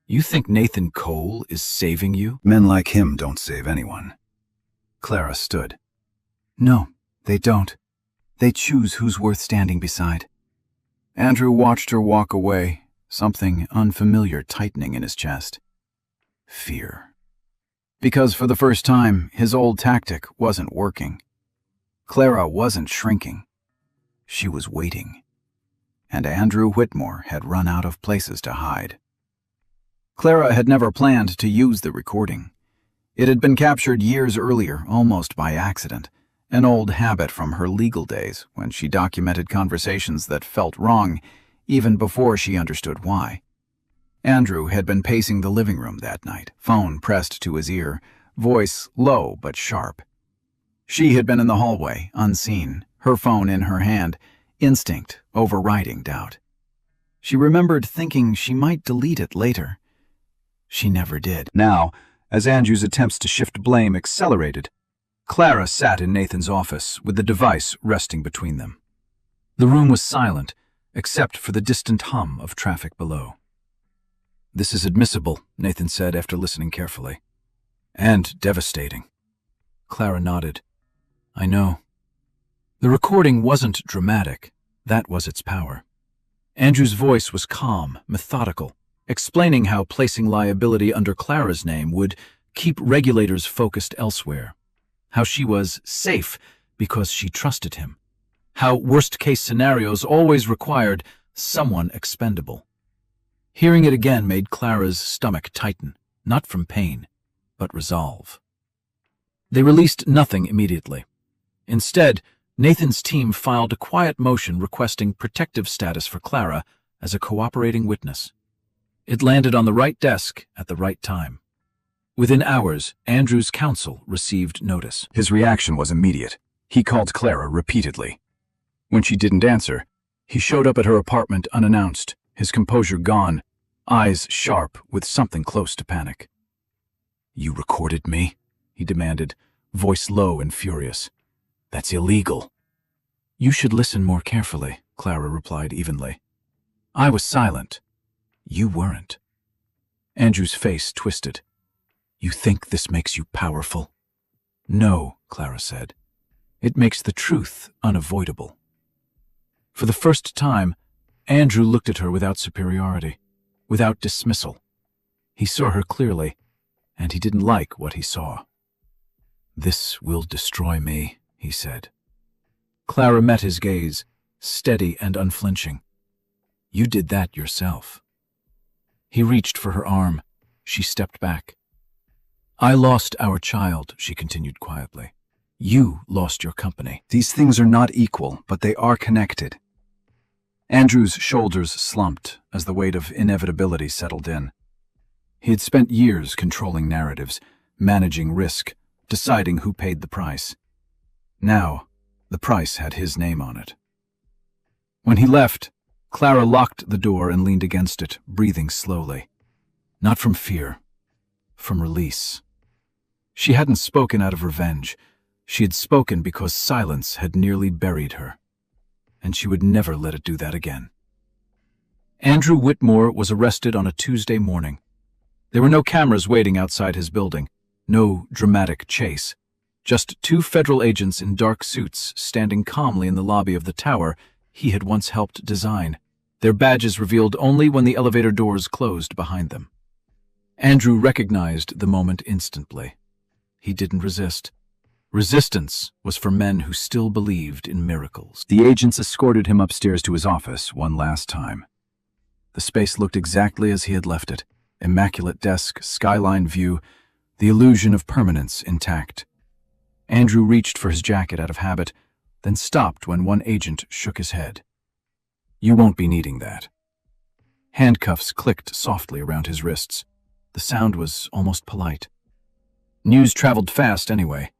Speaker 1: You think Nathan Cole is saving you? Men like him don't save anyone. Clara stood. No, they don't. They choose who's worth standing beside. Andrew watched her walk away, something unfamiliar tightening in his chest. Fear. Because for the first time, his old tactic wasn't working. Clara wasn't shrinking. She was waiting. And Andrew Whitmore had run out of places to hide. Clara had never planned to use the recording. It had been captured years earlier, almost by accident, an old habit from her legal days when she documented conversations that felt wrong even before she understood why. Andrew had been pacing the living room that night, phone pressed to his ear, voice low but sharp. She had been in the hallway, unseen, her phone in her hand, instinct overriding doubt. She remembered thinking she might delete it later. She never did. Now, as Andrew's attempts to shift blame accelerated, Clara sat in Nathan's office with the device resting between them. The room was silent, except for the distant hum of traffic below. This is admissible, Nathan said after listening carefully. And devastating. Clara nodded. I know. The recording wasn't dramatic. That was its power. Andrew's voice was calm, methodical, explaining how placing liability under Clara's name would keep regulators focused elsewhere. How she was safe because she trusted him. How worst-case scenarios always required someone expendable. Hearing it again made Clara's stomach tighten, not from pain, but resolve. They released nothing immediately. Instead, Nathan's team filed a quiet motion requesting protective status for Clara as a cooperating witness. It landed on the right desk at the right time. Within hours, Andrew's counsel received notice. His reaction was immediate. He called Clara repeatedly. When she didn't answer, he showed up at her apartment unannounced, his composure gone, eyes sharp with something close to panic. You recorded me? He demanded, voice low and furious. That's illegal. You should listen more carefully, Clara replied evenly. I was silent. You weren't. Andrew's face twisted. You think this makes you powerful? No, Clara said. It makes the truth unavoidable. For the first time, Andrew looked at her without superiority, without dismissal. He saw her clearly, and he didn't like what he saw. This will destroy me, he said. Clara met his gaze, steady and unflinching. You did that yourself. He reached for her arm. She stepped back. I lost our child, she continued quietly. You lost your company. These things are not equal, but they are connected. Andrew's shoulders slumped as the weight of inevitability settled in. He had spent years controlling narratives, managing risk, deciding who paid the price. Now, the price had his name on it. When he left, Clara locked the door and leaned against it, breathing slowly. Not from fear, from release. She hadn't spoken out of revenge. She had spoken because silence had nearly buried her. and she would never let it do that again. Andrew Whitmore was arrested on a Tuesday morning. There were no cameras waiting outside his building, no dramatic chase. Just two federal agents in dark suits standing calmly in the lobby of the tower he had once helped design, their badges revealed only when the elevator doors closed behind them. Andrew recognized the moment instantly. He didn't resist. Resistance was for men who still believed in miracles. The agents escorted him upstairs to his office one last time. The space looked exactly as he had left it. Immaculate desk, skyline view, the illusion of permanence intact. Andrew reached for his jacket out of habit, then stopped when one agent shook his head. "You won't be needing that." Handcuffs clicked softly around his wrists. The sound was almost polite. News traveled fast anyway.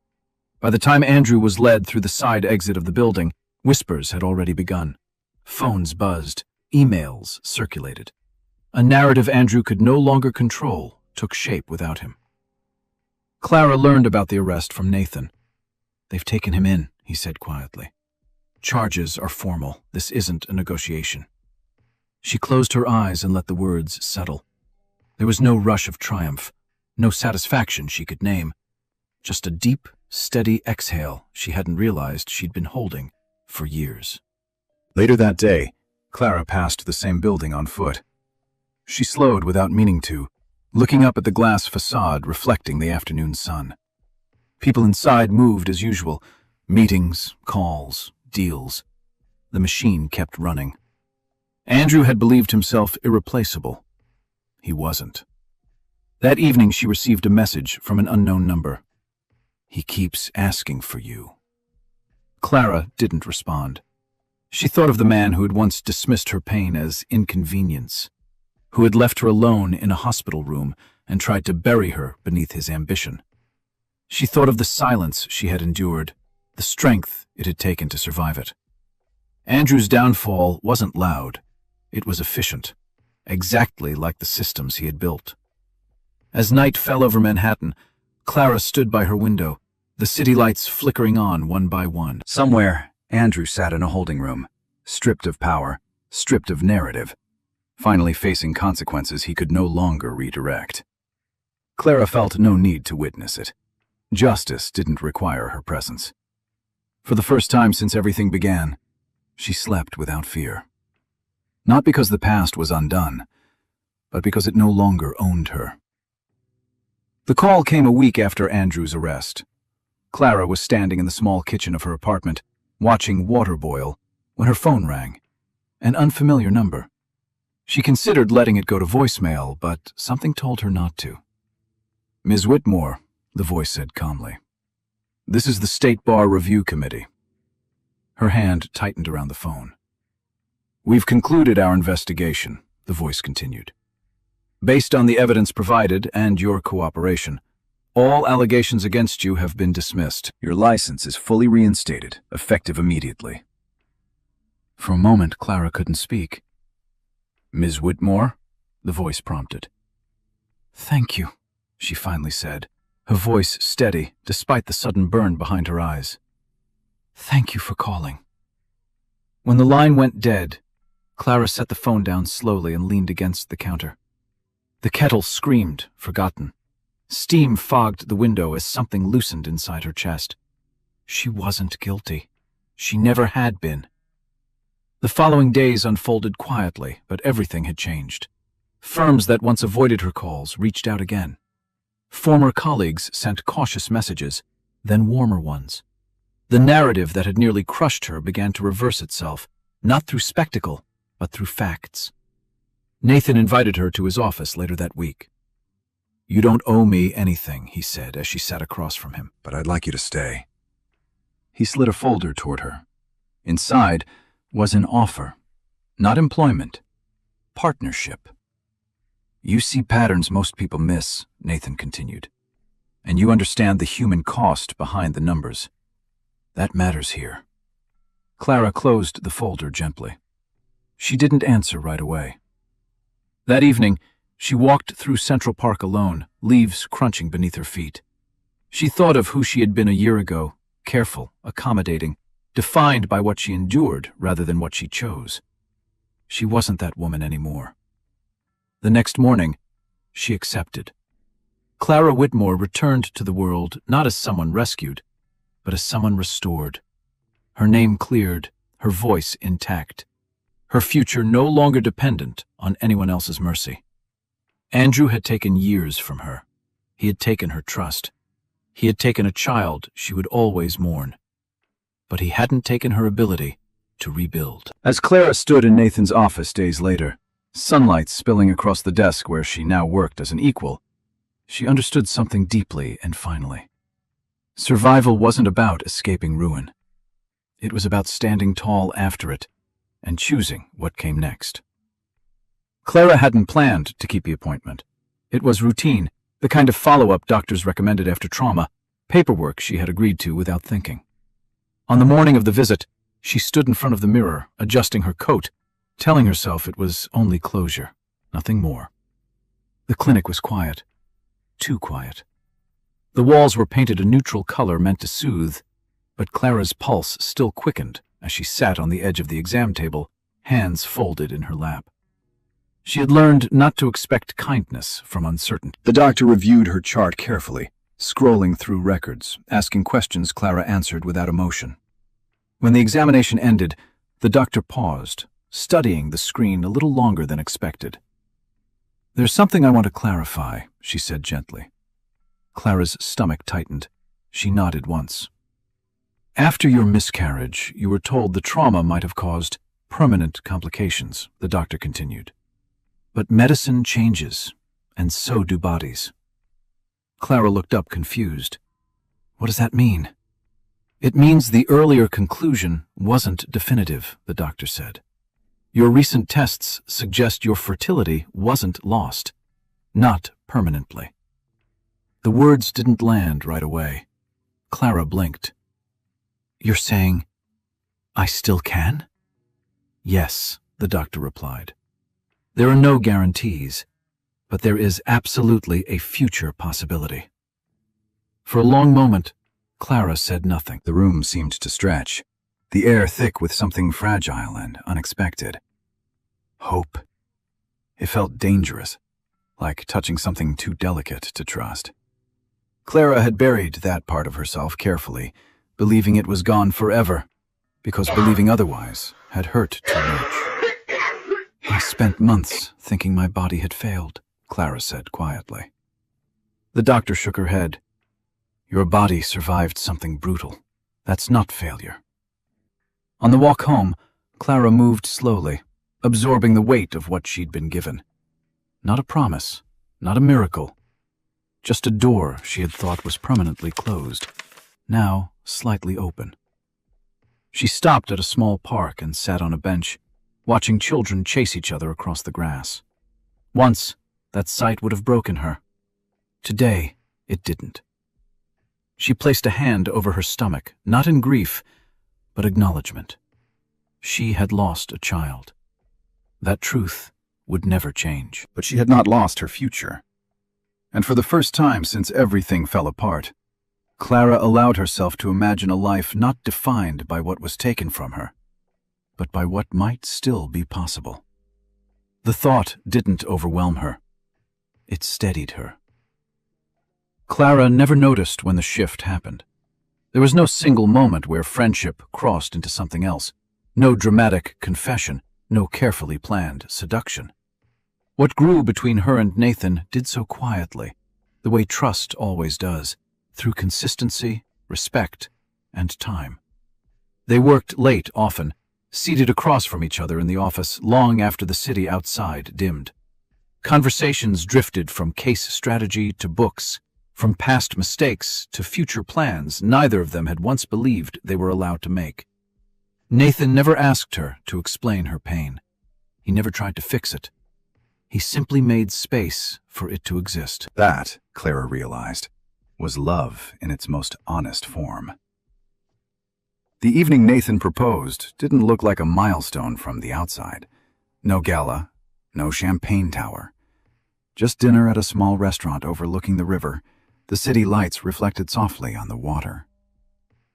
Speaker 1: By the time Andrew was led through the side exit of the building, whispers had already begun. Phones buzzed, emails circulated. A narrative Andrew could no longer control took shape without him. Clara learned about the arrest from Nathan. "They've taken him in," he said quietly. "Charges are formal. This isn't a negotiation." She closed her eyes and let the words settle. There was no rush of triumph, no satisfaction she could name, just a deep, steady exhale she hadn't realized she'd been holding for years. Later that day, Clara passed the same building on foot. She slowed without meaning to, looking up at the glass facade reflecting the afternoon sun. People inside moved as usual. Meetings, calls, deals. The machine kept running. Andrew had believed himself irreplaceable. He wasn't. That evening she received a message from an unknown number. "He keeps asking for you." Clara didn't respond. She thought of the man who had once dismissed her pain as inconvenience, who had left her alone in a hospital room and tried to bury her beneath his ambition. She thought of the silence she had endured, the strength it had taken to survive it. Andrew's downfall wasn't loud. It was efficient, exactly like the systems he had built. As night fell over Manhattan, Clara stood by her window, the city lights flickering on one by one. Somewhere, Andrew sat in a holding room, stripped of power, stripped of narrative, finally facing consequences he could no longer redirect. Clara felt no need to witness it. Justice didn't require her presence. For the first time since everything began, she slept without fear. Not because the past was undone, but because it no longer owned her. The call came a week after Andrew's arrest. Clara was standing in the small kitchen of her apartment, watching water boil, when her phone rang. An unfamiliar number. She considered letting it go to voicemail, but something told her not to. "Ms. Whitmore," the voice said calmly. "This is the State Bar Review Committee." Her hand tightened around the phone. "We've concluded our investigation," the voice continued. "Based on the evidence provided and your cooperation, all allegations against you have been dismissed. Your license is fully reinstated, effective immediately." For a moment, Clara couldn't speak. "Ms. Whitmore?" the voice prompted. "Thank you," she finally said, her voice steady despite the sudden burn behind her eyes. "Thank you for calling." When the line went dead, Clara set the phone down slowly and leaned against the counter. The kettle screamed, forgotten. Steam fogged the window as something loosened inside her chest. She wasn't guilty. She never had been. The following days unfolded quietly, but everything had changed. Firms that once avoided her calls reached out again. Former colleagues sent cautious messages, then warmer ones. The narrative that had nearly crushed her began to reverse itself, not through spectacle, but through facts. Nathan invited her to his office later that week. "You don't owe me anything," he said as she sat across from him. "But I'd like you to stay." He slid a folder toward her. Inside was an offer, not employment, partnership. "You see patterns most people miss," Nathan continued, "and you understand the human cost behind the numbers. That matters here." Clara closed the folder gently. She didn't answer right away. That evening, she walked through Central Park alone, leaves crunching beneath her feet. She thought of who she had been a year ago, careful, accommodating, defined by what she endured rather than what she chose. She wasn't that woman anymore. The next morning, she accepted. Clara Whitmore returned to the world not as someone rescued, but as someone restored. Her name cleared, her voice intact, her future no longer dependent on anyone else's mercy. Andrew had taken years from her. He had taken her trust. He had taken a child she would always mourn. But he hadn't taken her ability to rebuild. As Clara stood in Nathan's office days later, sunlight spilling across the desk where she now worked as an equal, she understood something deeply and finally. Survival wasn't about escaping ruin. It was about standing tall after it and choosing what came next. Clara hadn't planned to keep the appointment. It was routine, the kind of follow-up doctors recommended after trauma, paperwork she had agreed to without thinking. On the morning of the visit, she stood in front of the mirror, adjusting her coat, telling herself it was only closure, nothing more. The clinic was quiet. Too quiet. The walls were painted a neutral color meant to soothe, but Clara's pulse still quickened as she sat on the edge of the exam table, hands folded in her lap. She had learned not to expect kindness from uncertainty. The doctor reviewed her chart carefully, scrolling through records, asking questions Clara answered without emotion. When the examination ended, the doctor paused, studying the screen a little longer than expected. "There's something I want to clarify," she said gently. Clara's stomach tightened. She nodded once. "After your miscarriage, you were told the trauma might have caused permanent complications," the doctor continued. "But medicine changes, and so do bodies." Clara looked up confused. "What does that mean?" "It means the earlier conclusion wasn't definitive," the doctor said. "Your recent tests suggest your fertility wasn't lost, not permanently." The words didn't land right away. Clara blinked. "You're saying I still can?" "Yes," the doctor replied. "There are no guarantees, but there is absolutely a future possibility." For a long moment, Clara said nothing. The room seemed to stretch, the air thick with something fragile and unexpected. Hope. It felt dangerous, like touching something too delicate to trust. Clara had buried that part of herself carefully, believing it was gone forever, because believing otherwise had hurt too much. "I spent months thinking my body had failed," Clara said quietly. The doctor shook her head. "Your body survived something brutal. That's not failure." On the walk home, Clara moved slowly, absorbing the weight of what she'd been given. Not a promise, not a miracle, just a door she had thought was permanently closed, now slightly open. She stopped at a small park and sat on a bench, watching children chase each other across the grass. Once, that sight would have broken her. Today, it didn't. She placed a hand over her stomach, not in grief, but acknowledgement. She had lost a child. That truth would never change. But she had not lost her future. And for the first time since everything fell apart, Clara allowed herself to imagine a life not defined by what was taken from her, but by what might still be possible. The thought didn't overwhelm her. It steadied her. Clara never noticed when the shift happened. There was no single moment where friendship crossed into something else, no dramatic confession, no carefully planned seduction. What grew between her and Nathan did so quietly, the way trust always does, through consistency, respect, and time. They worked late often, seated across from each other in the office long after the city outside dimmed. Conversations drifted from case strategy to books, from past mistakes to future plans neither of them had once believed they were allowed to make. Nathan never asked her to explain her pain. He never tried to fix it. He simply made space for it to exist. That, Clara realized, was love in its most honest form. The evening Nathan proposed didn't look like a milestone from the outside. No gala, no champagne tower. Just dinner at a small restaurant overlooking the river. The city lights reflected softly on the water.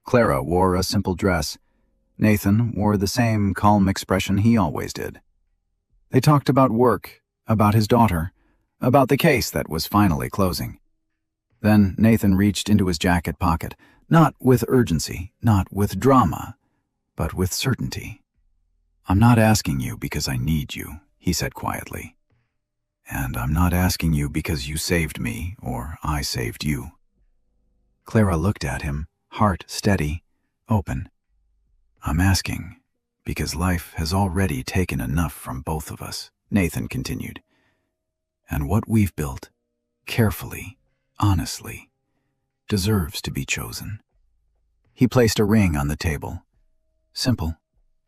Speaker 1: Clara wore a simple dress, Nathan wore the same calm expression he always did. They talked about work, about his daughter, about the case that was finally closing. Then Nathan reached into his jacket pocket, not with urgency, not with drama, but with certainty. "I'm not asking you because I need you," he said quietly. "And I'm not asking you because you saved me or I saved you." Clara looked at him, heart steady, open. "I'm asking because life has already taken enough from both of us," Nathan continued. "And what we've built, carefully, honestly, deserves to be chosen." He placed a ring on the table. Simple,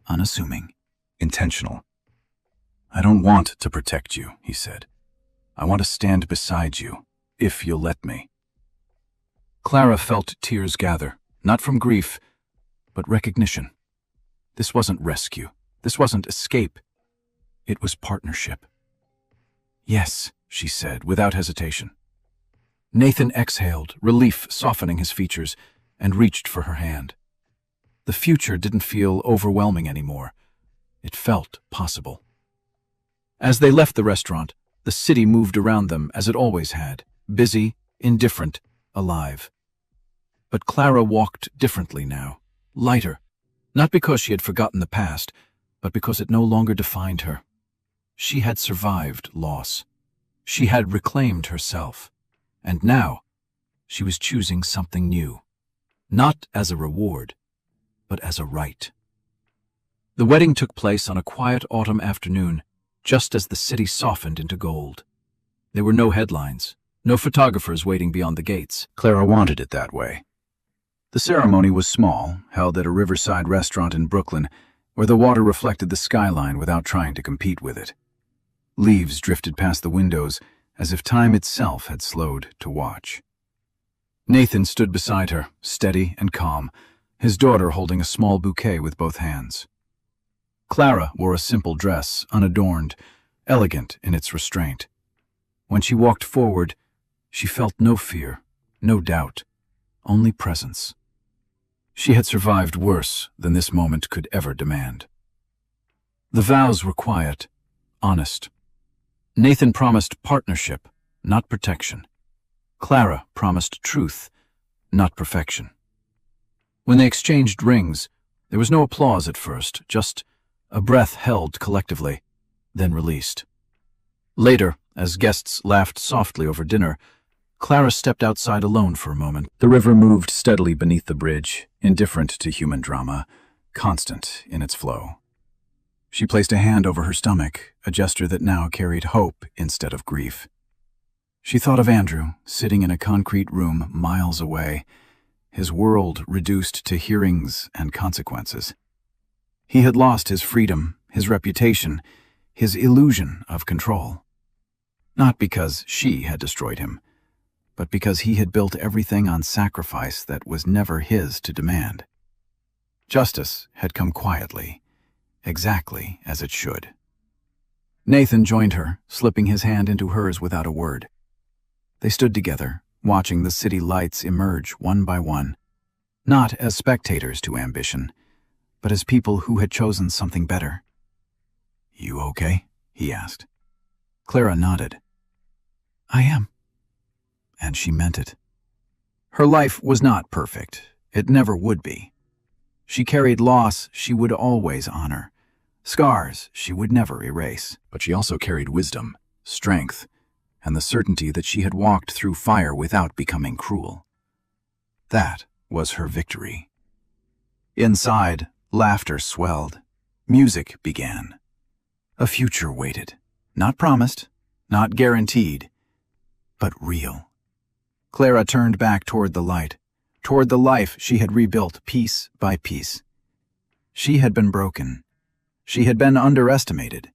Speaker 1: unassuming, intentional. "I don't want to protect you," he said. "I want to stand beside you, if you'll let me." Clara felt tears gather, not from grief, but recognition. This wasn't rescue. This wasn't escape. It was partnership. "Yes," she said, without hesitation. Nathan exhaled, relief softening his features, and reached for her hand. The future didn't feel overwhelming anymore. It felt possible. As they left the restaurant, the city moved around them as it always had, busy, indifferent, alive. But Clara walked differently now, lighter, not because she had forgotten the past, but because it no longer defined her. She had survived loss. She had reclaimed herself. And now, she was choosing something new, not as a reward, but as a right. The wedding took place on a quiet autumn afternoon, just as the city softened into gold. There were no headlines, no photographers waiting beyond the gates. Clara wanted it that way. The ceremony was small, held at a riverside restaurant in Brooklyn, where the water reflected the skyline without trying to compete with it. Leaves drifted past the windows, as if time itself had slowed to watch. Nathan stood beside her, steady and calm, his daughter holding a small bouquet with both hands. Clara wore a simple dress, unadorned, elegant in its restraint. When she walked forward, she felt no fear, no doubt, only presence. She had survived worse than this moment could ever demand. The vows were quiet, honest. Nathan promised partnership, not protection. Clara promised truth, not perfection. When they exchanged rings, there was no applause at first, just a breath held collectively, then released. Later, as guests laughed softly over dinner, Clara stepped outside alone for a moment. The river moved steadily beneath the bridge, indifferent to human drama, constant in its flow. She placed a hand over her stomach, a gesture that now carried hope instead of grief. She thought of Andrew, sitting in a concrete room miles away, his world reduced to hearings and consequences. He had lost his freedom, his reputation, his illusion of control. Not because she had destroyed him, but because he had built everything on sacrifice that was never his to demand. Justice had come quietly, exactly as it should. Nathan joined her, slipping his hand into hers without a word. They stood together, watching the city lights emerge one by one, not as spectators to ambition, but as people who had chosen something better. "You okay?" he asked. Clara nodded. "I am." And she meant it. Her life was not perfect. It never would be. She carried loss she would always honor, scars she would never erase. But she also carried wisdom, strength, and the certainty that she had walked through fire without becoming cruel. That was her victory. Inside, laughter swelled. Music began. A future waited. Not promised, not guaranteed, but real. Clara turned back toward the light, toward the life she had rebuilt piece by piece. She had been broken. She had been underestimated.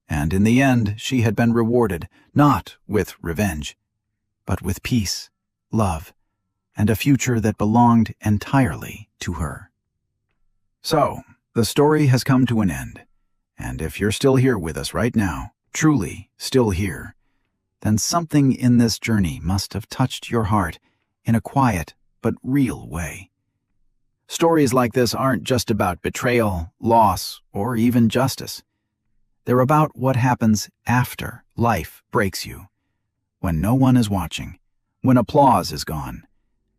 Speaker 1: And in the end, she had been rewarded, not with revenge, but with peace, love, and a future that belonged entirely to her. So, the story has come to an end, and if you're still here with us right now, truly still here, then something in this journey must have touched your heart in a quiet but real way.
Speaker 2: Stories like this aren't just about betrayal, loss, or even justice. They're about what happens after life breaks you, when no one is watching, when applause is gone,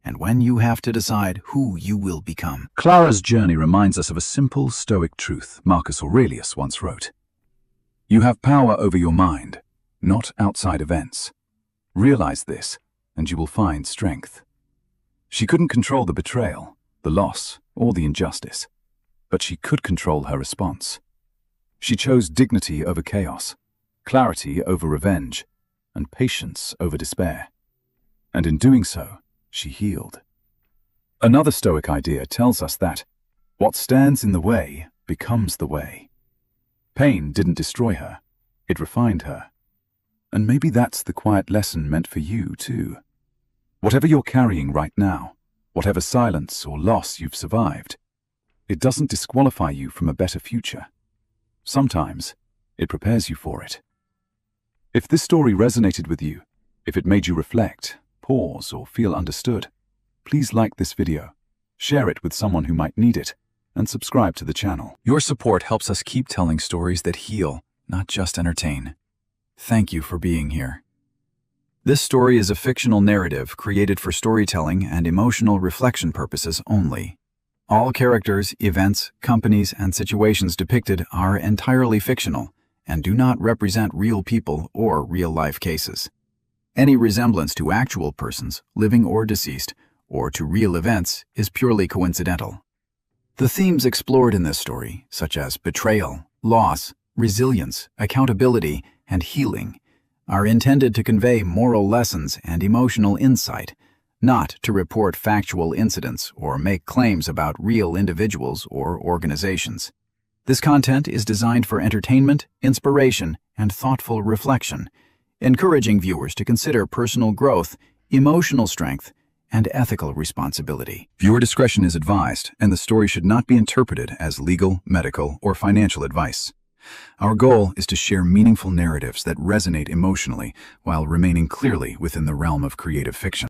Speaker 2: and when you have to decide who you will become.
Speaker 1: Clara's journey reminds us of a simple Stoic truth Marcus Aurelius once wrote. You have power over your mind, not outside events. Realize this, and you will find strength. She couldn't control the betrayal, the loss, or the injustice, but she could control her response. She chose dignity over chaos, clarity over revenge, and patience over despair. And in doing so, she healed. Another Stoic idea tells us that what stands in the way becomes the way. Pain didn't destroy her, it refined her. And maybe that's the quiet lesson meant for you, too. Whatever you're carrying right now, whatever silence or loss you've survived, it doesn't disqualify you from a better future. Sometimes, it prepares you for it. If this story resonated with you, if it made you reflect, pause, or feel understood, please like this video, share it with someone who might need it, and subscribe to the channel. Your support helps us keep telling stories that heal, not just entertain. Thank you for being here. This story is a fictional narrative created for storytelling and emotional reflection purposes only. All characters, events, companies, and situations depicted are entirely fictional and do not represent real people or real-life cases. Any resemblance to actual persons, living or deceased, or to real events is purely coincidental. The themes explored in this story, such as betrayal, loss, resilience, accountability, and healing, are intended to convey moral lessons and emotional insight, not to report factual incidents or make claims about real individuals or organizations. This content is designed for entertainment, inspiration, and thoughtful reflection, encouraging viewers to consider personal growth, emotional strength, and ethical responsibility. Viewer discretion is advised, and the story should not be interpreted as legal, medical, or financial advice. Our goal is to share meaningful narratives that resonate emotionally while remaining clearly within the realm of creative fiction.